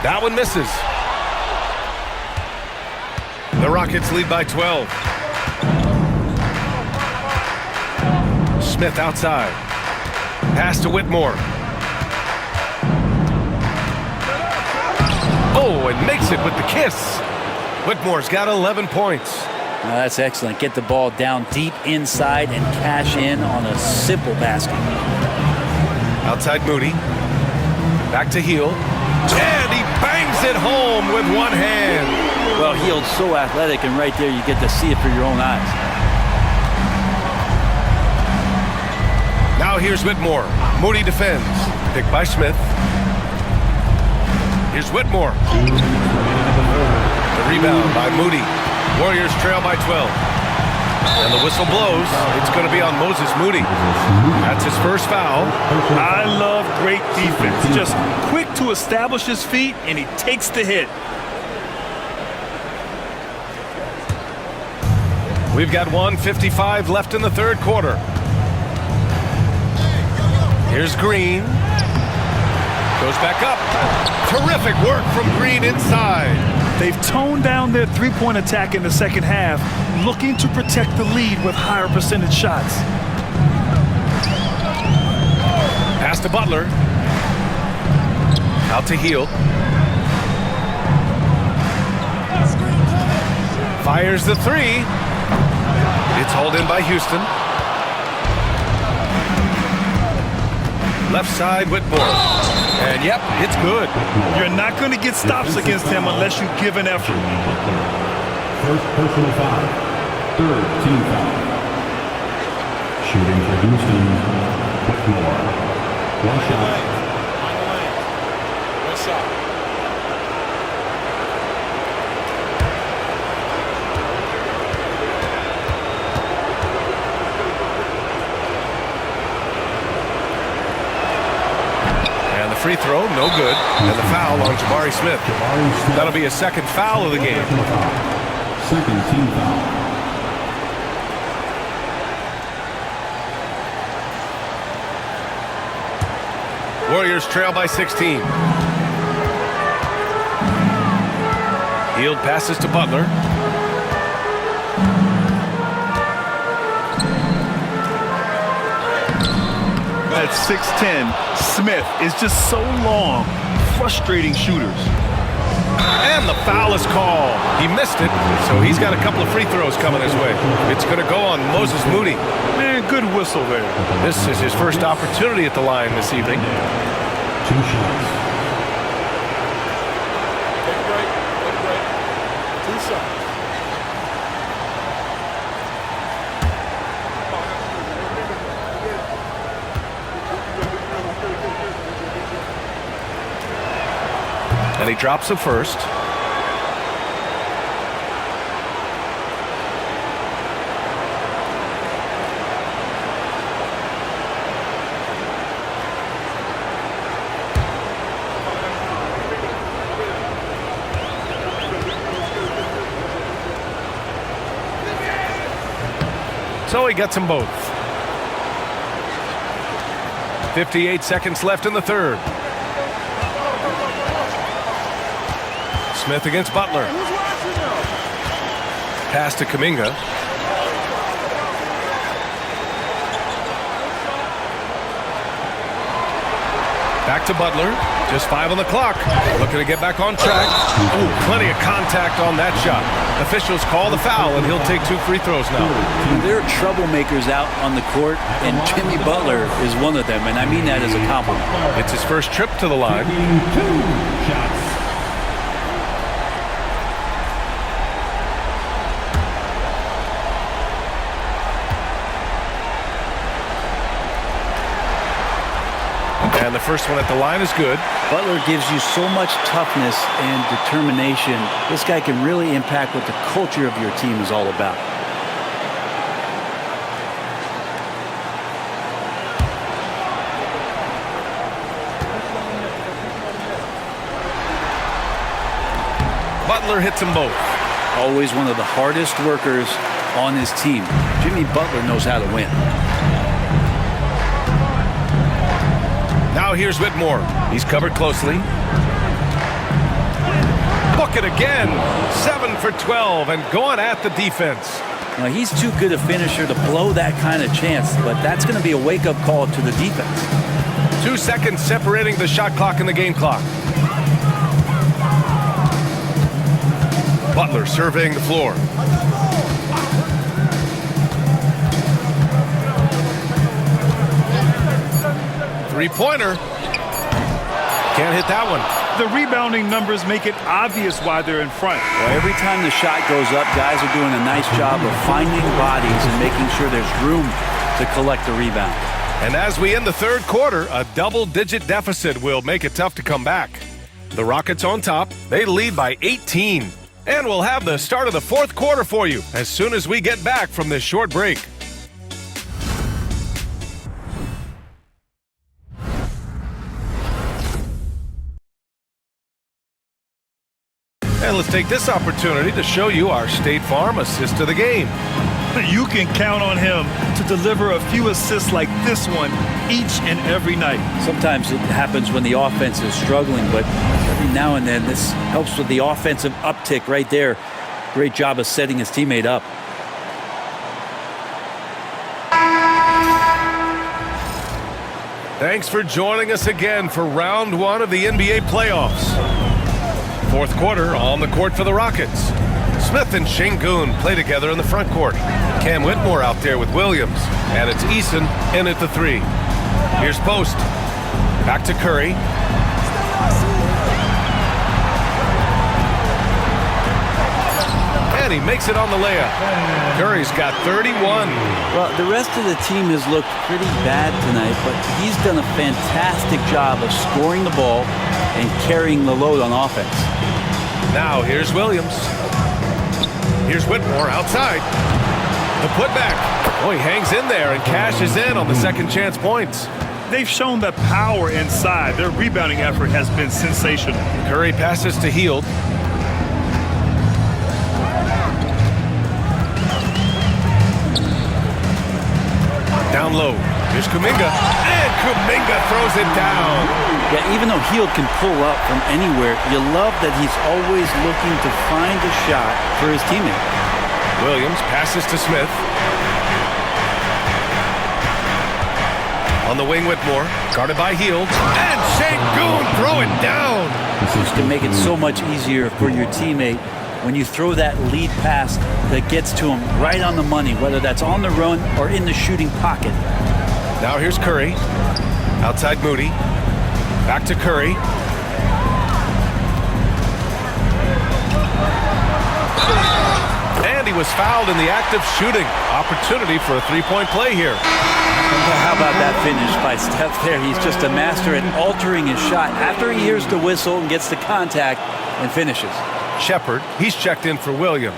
That one misses. The Rockets lead by 12. Smith outside. Pass to Whitmore. Oh, and makes it with the kiss. Whitmore's got 11 points. Now that's excellent. Get the ball down deep inside and cash in on a simple basket. Outside Moody. Back to Hield. And he bangs it home with one hand. Well, Hield's so athletic, and right there you get to see it for your own eyes. Now here's Whitmore. Moody defends. Picked by Smith. Here's Whitmore. The rebound by Moody. Warriors trail by 12. And the whistle blows. It's going to be on Moses Moody. That's his first foul. I love great defense. Just quick to establish his feet, and he takes the hit. We've got 1:55 left in the third quarter. Here's Green. Goes back up. Terrific work from Green inside. They've toned down their three-point attack in the second half, looking to protect the lead with higher percentage shots. Pass to Butler. Out to Hield. Fires the three. It's hauled in by Houston. Left side, Whitmore. And yep, it's good. You're not going to get stops against him unless you give an effort. First personal foul. Third team foul. Shooting for Houston, Whitmore. One shot. What's up? Free throw, no good. And the foul on Jabari Smith. That'll be a second foul of the game. Second team foul. Warriors trail by 16. Hield passes to Butler. At 6'10", Smith is just so long, frustrating shooters. And the foul is called. He missed it, so he's got a couple of free throws coming his way. It's going to go on Moses Moody. Man, good whistle there. This is his first opportunity at the line this evening. 2 shots. And he drops the first. So he gets them both. 58 seconds left in the third. Smith against Butler. Pass to Kuminga. Back to Butler. Just 5 on the clock. Looking to get back on track. Ooh, plenty of contact on that shot. Officials call the foul, and he'll take 2 free throws now. There are troublemakers out on the court, and Jimmy Butler is one of them, and I mean that as a compliment. It's his first trip to the line. 2 shots. And the first one at the line is good. Butler gives you so much toughness and determination. This guy can really impact what the culture of your team is all about. Butler hits them both. Always one of the hardest workers on his team. Jimmy Butler knows how to win. Now here's Whitmore. He's covered closely. Book it again. 7 for 12 and going at the defense. Now, he's too good a finisher to blow that kind of chance, but that's going to be a wake-up call to the defense. 2 seconds separating the shot clock and the game clock. Butler surveying the floor. Three-pointer. Can't hit that one. The rebounding numbers make it obvious why they're in front. Well, every time the shot goes up, guys are doing a nice job of finding bodies and making sure there's room to collect the rebound. And as we end the third quarter, a double-digit deficit will make it tough to come back. The Rockets on top. They lead by 18. And we'll have the start of the fourth quarter for you as soon as we get back from this short break. And let's take this opportunity to show you our State Farm assist of the game. You can count on him to deliver a few assists like this one each and every night. Sometimes it happens when the offense is struggling, but every now and then this helps with the offensive uptick right there. Great job of setting his teammate up. Thanks for joining us again for round one of the NBA playoffs. Fourth quarter on the court for the Rockets. Smith and Şengün play together in the front court. Cam Whitmore out there with Williams. And it's Eason in at the three. Here's Post. Back to Curry. And he makes it on the layup. Curry's got 31. Well, the rest of the team has looked pretty bad tonight, but he's done a fantastic job of scoring the ball and carrying the load on offense. Now here's Williams. Here's Whitmore outside. The putback. Oh, he hangs in there and cashes in on the second chance points. They've shown the power inside. Their rebounding effort has been sensational. Curry passes to Hield. Down low. Here's Kuminga. And Kuminga throws it down. Yeah, even though Hield can pull up from anywhere, you love that he's always looking to find a shot for his teammate. Williams passes to Smith. On the wing, Whitmore. Guarded by Hield. And Şengün throw it down. This can make it so much easier for your teammate when you throw that lead pass that gets to him right on the money, whether that's on the run or in the shooting pocket. Now here's Curry. Outside Moody. Back to Curry. And he was fouled in the act of shooting. Opportunity for a three-point play here. How about that finish by Steph there? He's just a master at altering his shot after he hears the whistle and gets the contact and finishes. Shepherd, he's checked in for Williams.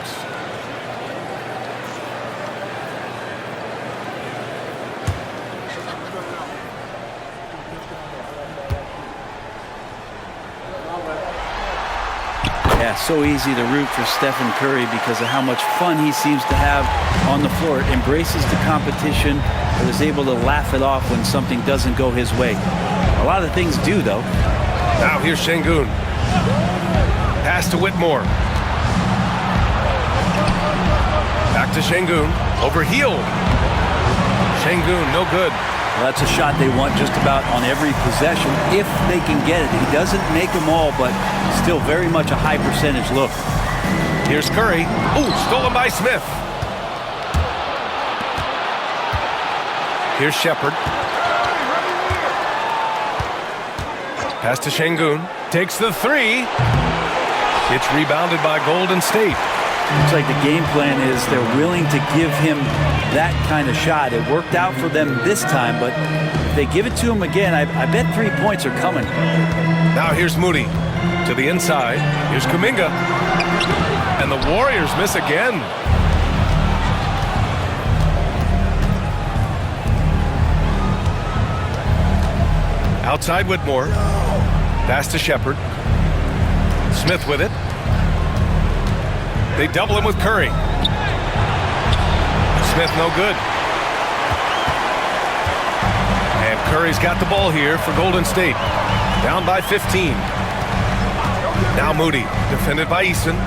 Yeah, so easy to root for Stephen Curry because of how much fun he seems to have on the floor. Embraces the competition, but is able to laugh it off when something doesn't go his way. A lot of things do, though. Now here's Şengün. Pass to Whitmore. Back to Şengün. Over Hield. Şengün, no good. Well, that's a shot they want just about on every possession if they can get it. He doesn't make them all, but still very much a high percentage look. Here's Curry. Ooh, stolen by Smith. Here's Shepherd. Pass to Şengün. Takes the three. It's rebounded by Golden State. Looks like the game plan is they're willing to give him that kind of shot. It worked out for them this time, but if they give it to him again, I bet 3 points are coming. Now here's Moody to the inside. Here's Kuminga. And the Warriors miss again. Outside Whitmore. Pass to Shepherd. Smith with it. They double him with Curry. Smith no good. And Curry's got the ball here for Golden State. Down by 15. Now Moody, defended by Eason.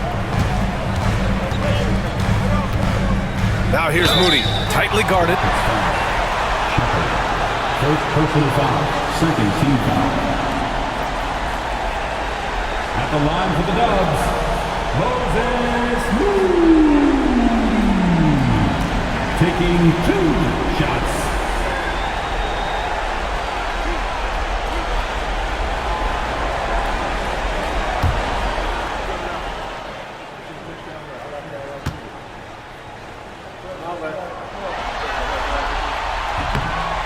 Now here's Moody, tightly guarded. First personal foul, second team foul. At the line for the Dubs, Moses Moody, taking 2 shots.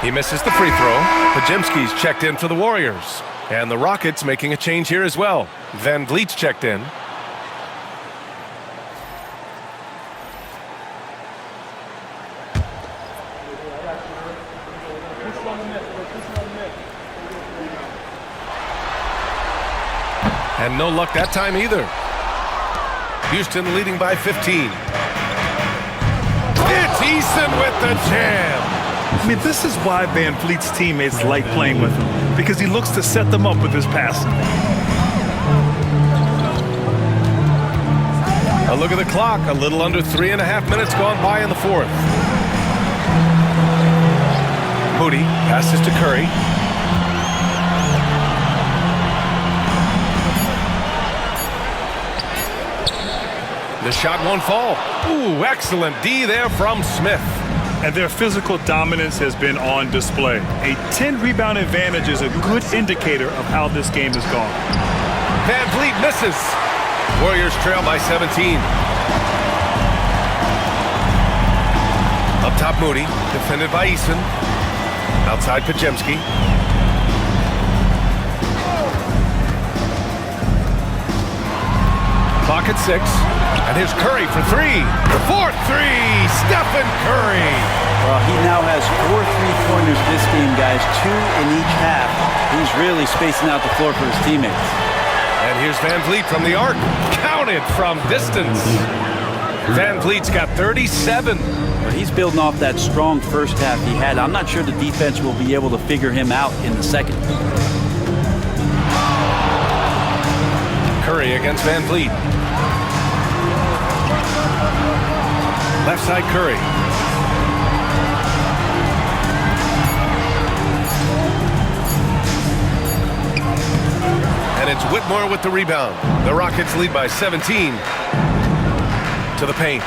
He misses the free throw. Podziemski's checked in for the Warriors. And the Rockets making a change here as well. Van Vliet's checked in. And no luck that time either. Houston leading by 15. It's Eason with the jam. I mean, this is why Van Vliet's teammates like playing with him, because he looks to set them up with his passing. A look at the clock. A little under 3.5 minutes gone by in the fourth. Moody passes to Curry. The shot won't fall. Ooh, excellent D there from Smith. And their physical dominance has been on display. A 10-rebound advantage is a good indicator of how this game has gone. Van Vliet misses. Warriors trail by 17. Up top, Moody, defended by Eason. Outside, Podziemski. Clock at 6. And here's Curry for 3. 4-3, Stephen Curry. Well, he now has 4 3-pointers this game, guys. 2 in each half. He's really spacing out the floor for his teammates. And here's Van Vliet from the arc. Counted from distance. Van Vliet's got 37. But he's building off that strong first half he had. I'm not sure the defense will be able to figure him out in the second. Curry against Van Vliet. Left side, Curry. And it's Whitmore with the rebound. The Rockets lead by 17. To the paint.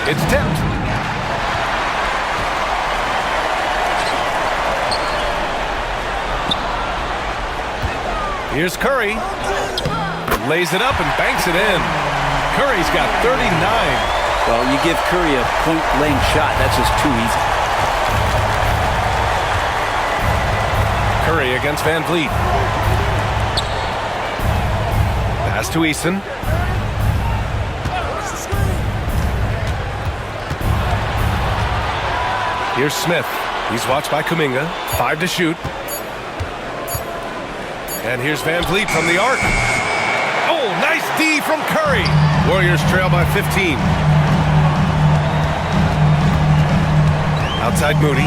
It's tipped. Here's Curry. Lays it up and banks it in. Curry's got 39. Well, you give Curry a point-blank shot. That's just too easy. Curry against Van Vliet. Pass to Eason. Here's Smith. He's watched by Kuminga. 5 to shoot. And here's Van Vliet from the arc. Oh, nice D from Curry. Warriors trail by 15. Outside Moody.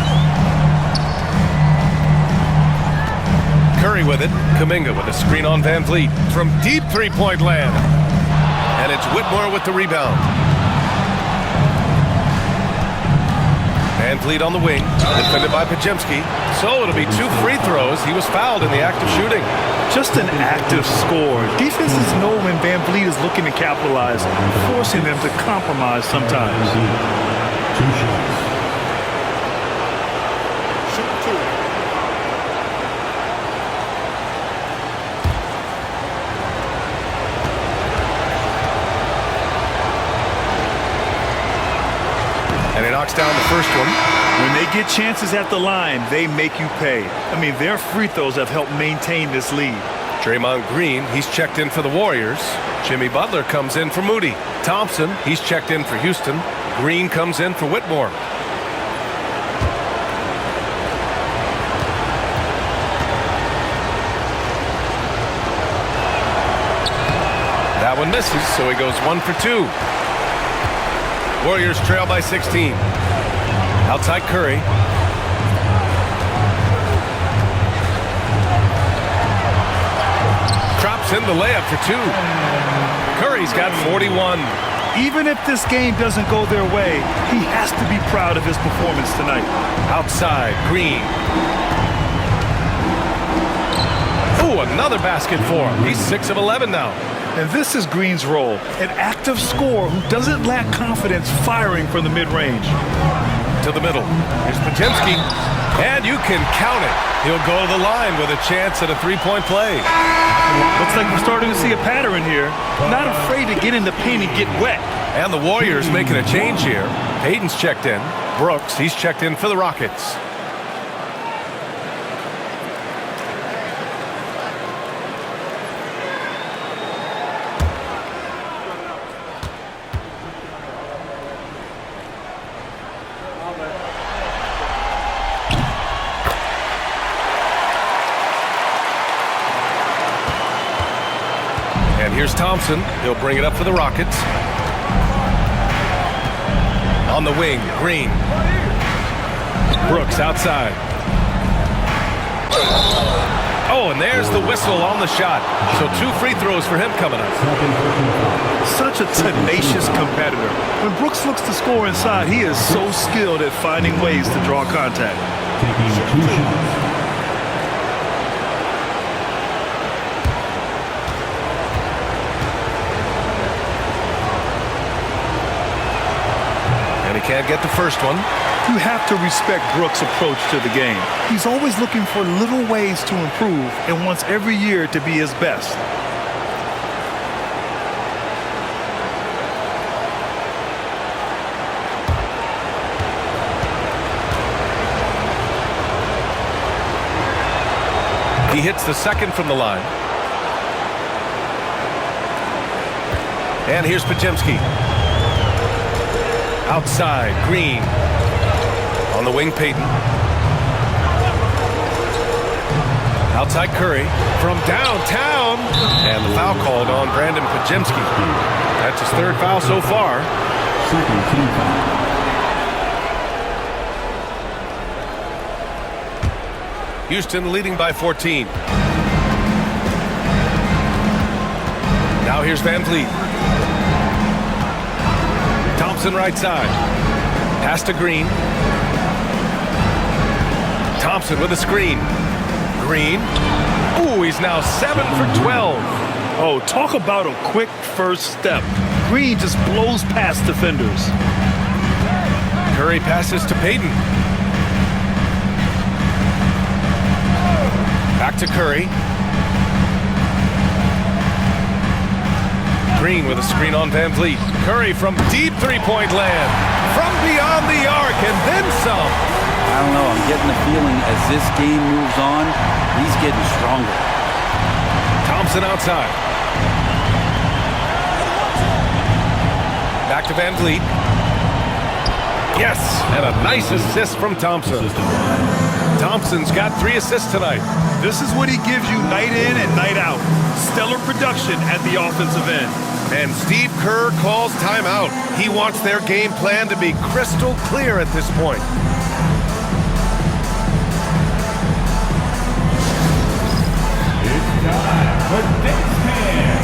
Curry with it. Kuminga with a screen on Van Vliet from deep three-point land. And it's Whitmore with the rebound. Van Vliet on the wing, defended by Podziemski. So it'll be 2 free throws. He was fouled in the act of shooting. Just an active score. Defenses know when Van Vliet is looking to capitalize, forcing them to compromise sometimes. 2 shots. And he knocks down the first one. When they get chances at the line, they make you pay. I mean, their free throws have helped maintain this lead. Draymond Green, he's checked in for the Warriors. Jimmy Butler comes in for Moody. Thompson, he's checked in for Houston. Green comes in for Whitmore. That one misses, so he goes 1 for 2. Warriors trail by 16. Outside Curry. Drops in the layup for 2. Curry's got 41. Even if this game doesn't go their way, he has to be proud of his performance tonight. Outside, Green. Ooh, another basket for him. He's 6 of 11 now. And this is Green's role, an active scorer who doesn't lack confidence firing from the mid-range. To the middle. Here's Podziemski. And you can count it. He'll go to the line with a chance at a 3-point play. Looks like we're starting to see a pattern here. Not afraid to get in the paint and get wet. And the Warriors making a change here. Hayden's checked in. Brooks, he's checked in for the Rockets. And here's Thompson. He'll bring it up for the Rockets. On the wing, Green. Brooks outside. Oh, and there's the whistle on the shot. So 2 free throws for him coming up. Such a tenacious competitor. When Brooks looks to score inside, he is so skilled at finding ways to draw contact. Taking 2 shots. And he can't get the first one. You have to respect Brooks' approach to the game. He's always looking for little ways to improve and wants every year to be his best. He hits the second from the line. And here's Podziemski. Outside, Green. On the wing, Payton. Outside, Curry. From downtown. And the foul called on Brandon Podziemski. That's his 3rd foul so far. Second team foul. Houston leading by 14. Now here's Van Vliet. Thompson right side. Pass to Green. Thompson with a screen. Green. Ooh, he's now 7 for 12. Oh, talk about a quick first step. Green just blows past defenders. Curry passes to Payton. Back to Curry. Green with a screen on Van Vliet. Curry from deep three-point land. From beyond the arc and then some. I don't know. I'm getting the feeling as this game moves on, he's getting stronger. Thompson outside. Back to Van Vliet. Yes, and a nice assist from Thompson. Thompson's got 3 assists tonight. This is what he gives you night in and night out. Stellar production at the offensive end. And Steve Kerr calls timeout. He wants their game plan to be crystal clear at this point. It's time for Knicks Man.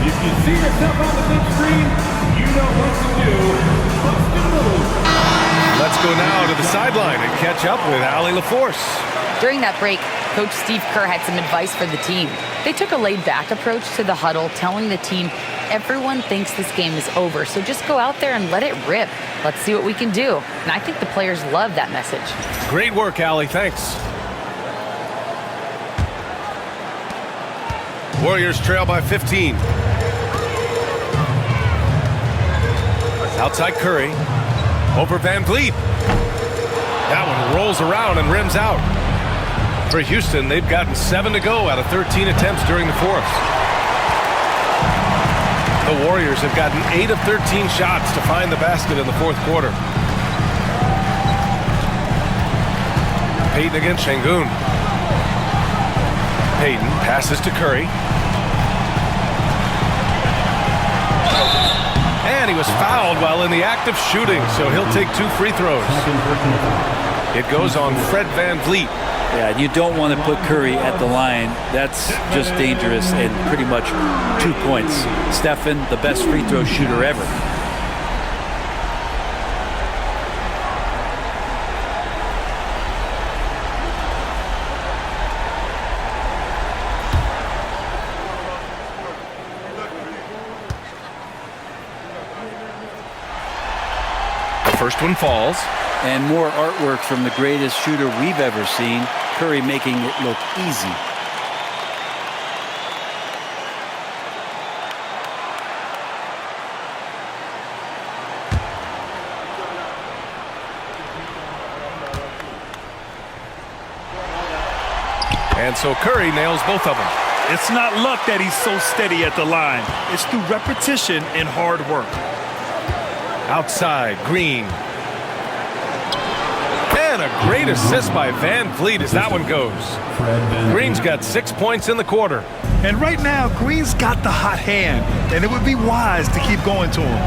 If you see yourself on the big screen, you know what to do. Bust a move. Let's go now to the sideline and catch up with Allie LaForce. During that break, Coach Steve Kerr had some advice for the team. They took a laid-back approach to the huddle, telling the team, everyone thinks this game is over, so just go out there and let it rip. Let's see what we can do. And I think the players love that message. Great work, Allie. Thanks. Warriors trail by 15. Outside Curry. Over Van Vliet. That one rolls around and rims out. For Houston, they've gotten 7 to go out of 13 attempts during the 4th. The Warriors have gotten 8 of 13 shots to find the basket in the 4th quarter. Payton against Şengün. Payton passes to Curry. And he was fouled while in the act of shooting, so he'll take 2 free throws. It goes on Fred Van Vliet. Yeah, you don't want to put Curry at the line. That's just dangerous and pretty much 2 points. Stephen, the best free throw shooter ever. The first one falls. And more artwork from the greatest shooter we've ever seen. Curry making it look easy. And so Curry nails both of them. It's not luck that he's so steady at the line. It's through repetition and hard work. Outside, Green. And And a great assist by Van Vliet as that one goes. Green's got 6 points in the quarter. And right now, Green's got the hot hand, and it would be wise to keep going to him.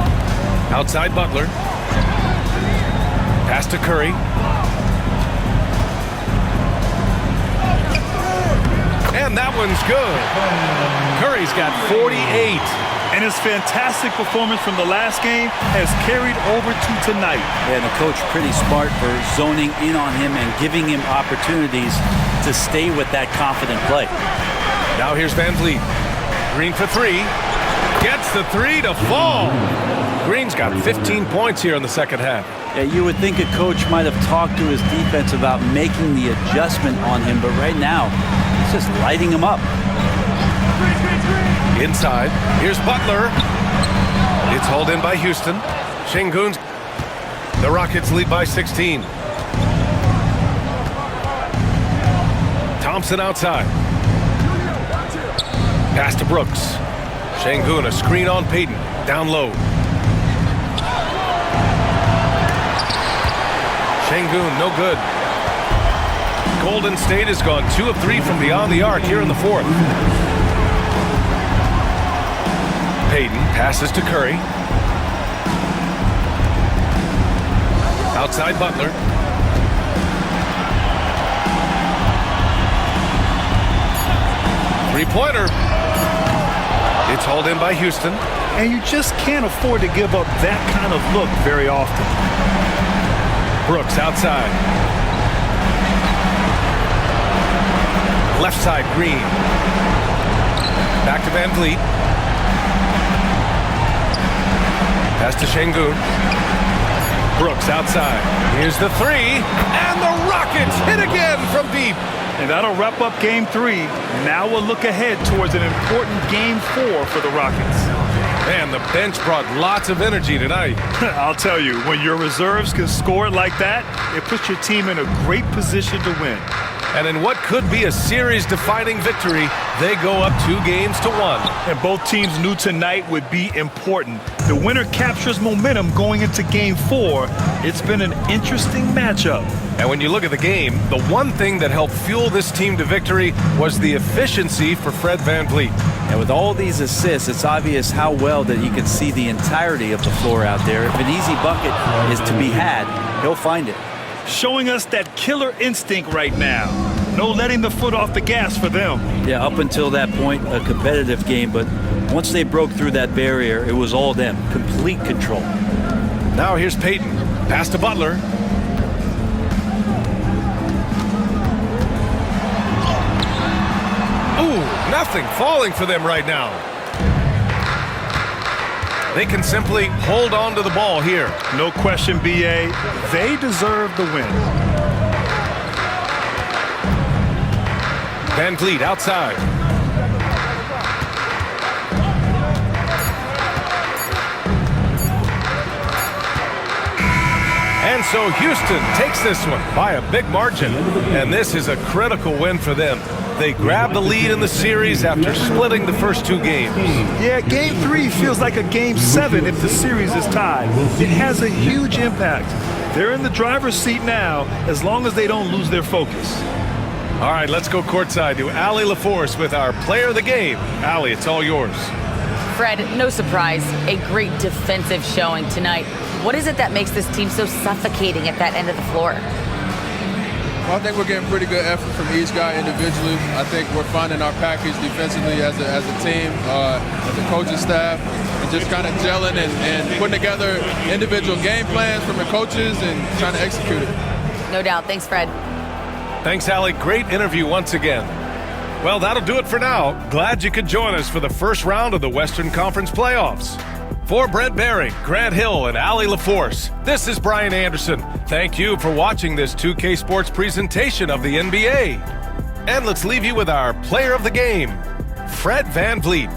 Outside Butler. Pass to Curry. And that one's good. Curry's got 48. And his fantastic performance from the last game has carried over to tonight. And the coach pretty smart for zoning in on him and giving him opportunities to stay with that confident play. Now here's Van Vliet. Green for three. Gets the three to fall. Green's got 15 points here in the second half. Yeah, you would think a coach might have talked to his defense about making the adjustment on him, but right now, he's just lighting him up. Inside, here's Butler. It's hauled in by Houston. Şengün's. The Rockets lead by 16. Thompson outside. Pass to Brooks. Şengün, a screen on Payton. Down low. Şengün, no good. Golden State has gone 2 of 3 from beyond the arc here in the fourth. Payton passes to Curry. Outside Butler. Three-pointer. It's hauled in by Houston. And you just can't afford to give up that kind of look very often. Brooks outside. Left side, Green. Back to Van Vliet. Pass to Şengün. Brooks outside. Here's the three. And the Rockets hit again from deep. And that'll wrap up Game 3. Now we'll look ahead towards an important Game 4 for the Rockets. Man, the bench brought lots of energy tonight. I'll tell you, when your reserves can score like that, it puts your team in a great position to win. And in what could be a series-defining victory, they go up 2-1. And both teams knew tonight would be important. The winner captures momentum going into Game 4. It's been an interesting matchup. And when you look at the game, the one thing that helped fuel this team to victory was the efficiency for Fred VanVleet. And with all these assists, it's obvious how well that he can see the entirety of the floor out there. If an easy bucket is to be had, he'll find it. Showing us that killer instinct right now. No letting the foot off the gas for them. Yeah, up until that point, a competitive game, but once they broke through that barrier, it was all them. Complete control. Now here's Payton. Pass to Butler. Ooh, nothing falling for them right now. They can simply hold on to the ball here. No question, B.A. They deserve the win. VanVleet outside. And so Houston takes this one by a big margin. And this is a critical win for them. They grab the lead in the series after splitting the first 2 games. Yeah, Game 3 feels like a Game 7 if the series is tied. It has a huge impact. They're in the driver's seat now as long as they don't lose their focus. All right, let's go courtside to Allie LaForce with our player of the game. Allie, it's all yours. Fred, no surprise, a great defensive showing tonight. What is it that makes this team so suffocating at that end of the floor? Well, I think we're getting pretty good effort from each guy individually. I think we're finding our package defensively as a team, as a coaching staff, and just kind of gelling and putting together individual game plans from the coaches and trying to execute it. No doubt. Thanks, Fred. Thanks, Allie. Great interview once again. Well, that'll do it for now. Glad you could join us for the first round of the Western Conference playoffs. For Brent Barry, Grant Hill, and Allie LaForce, this is Brian Anderson. Thank you for watching this 2K Sports presentation of the NBA. And let's leave you with our player of the game, Fred VanVleet.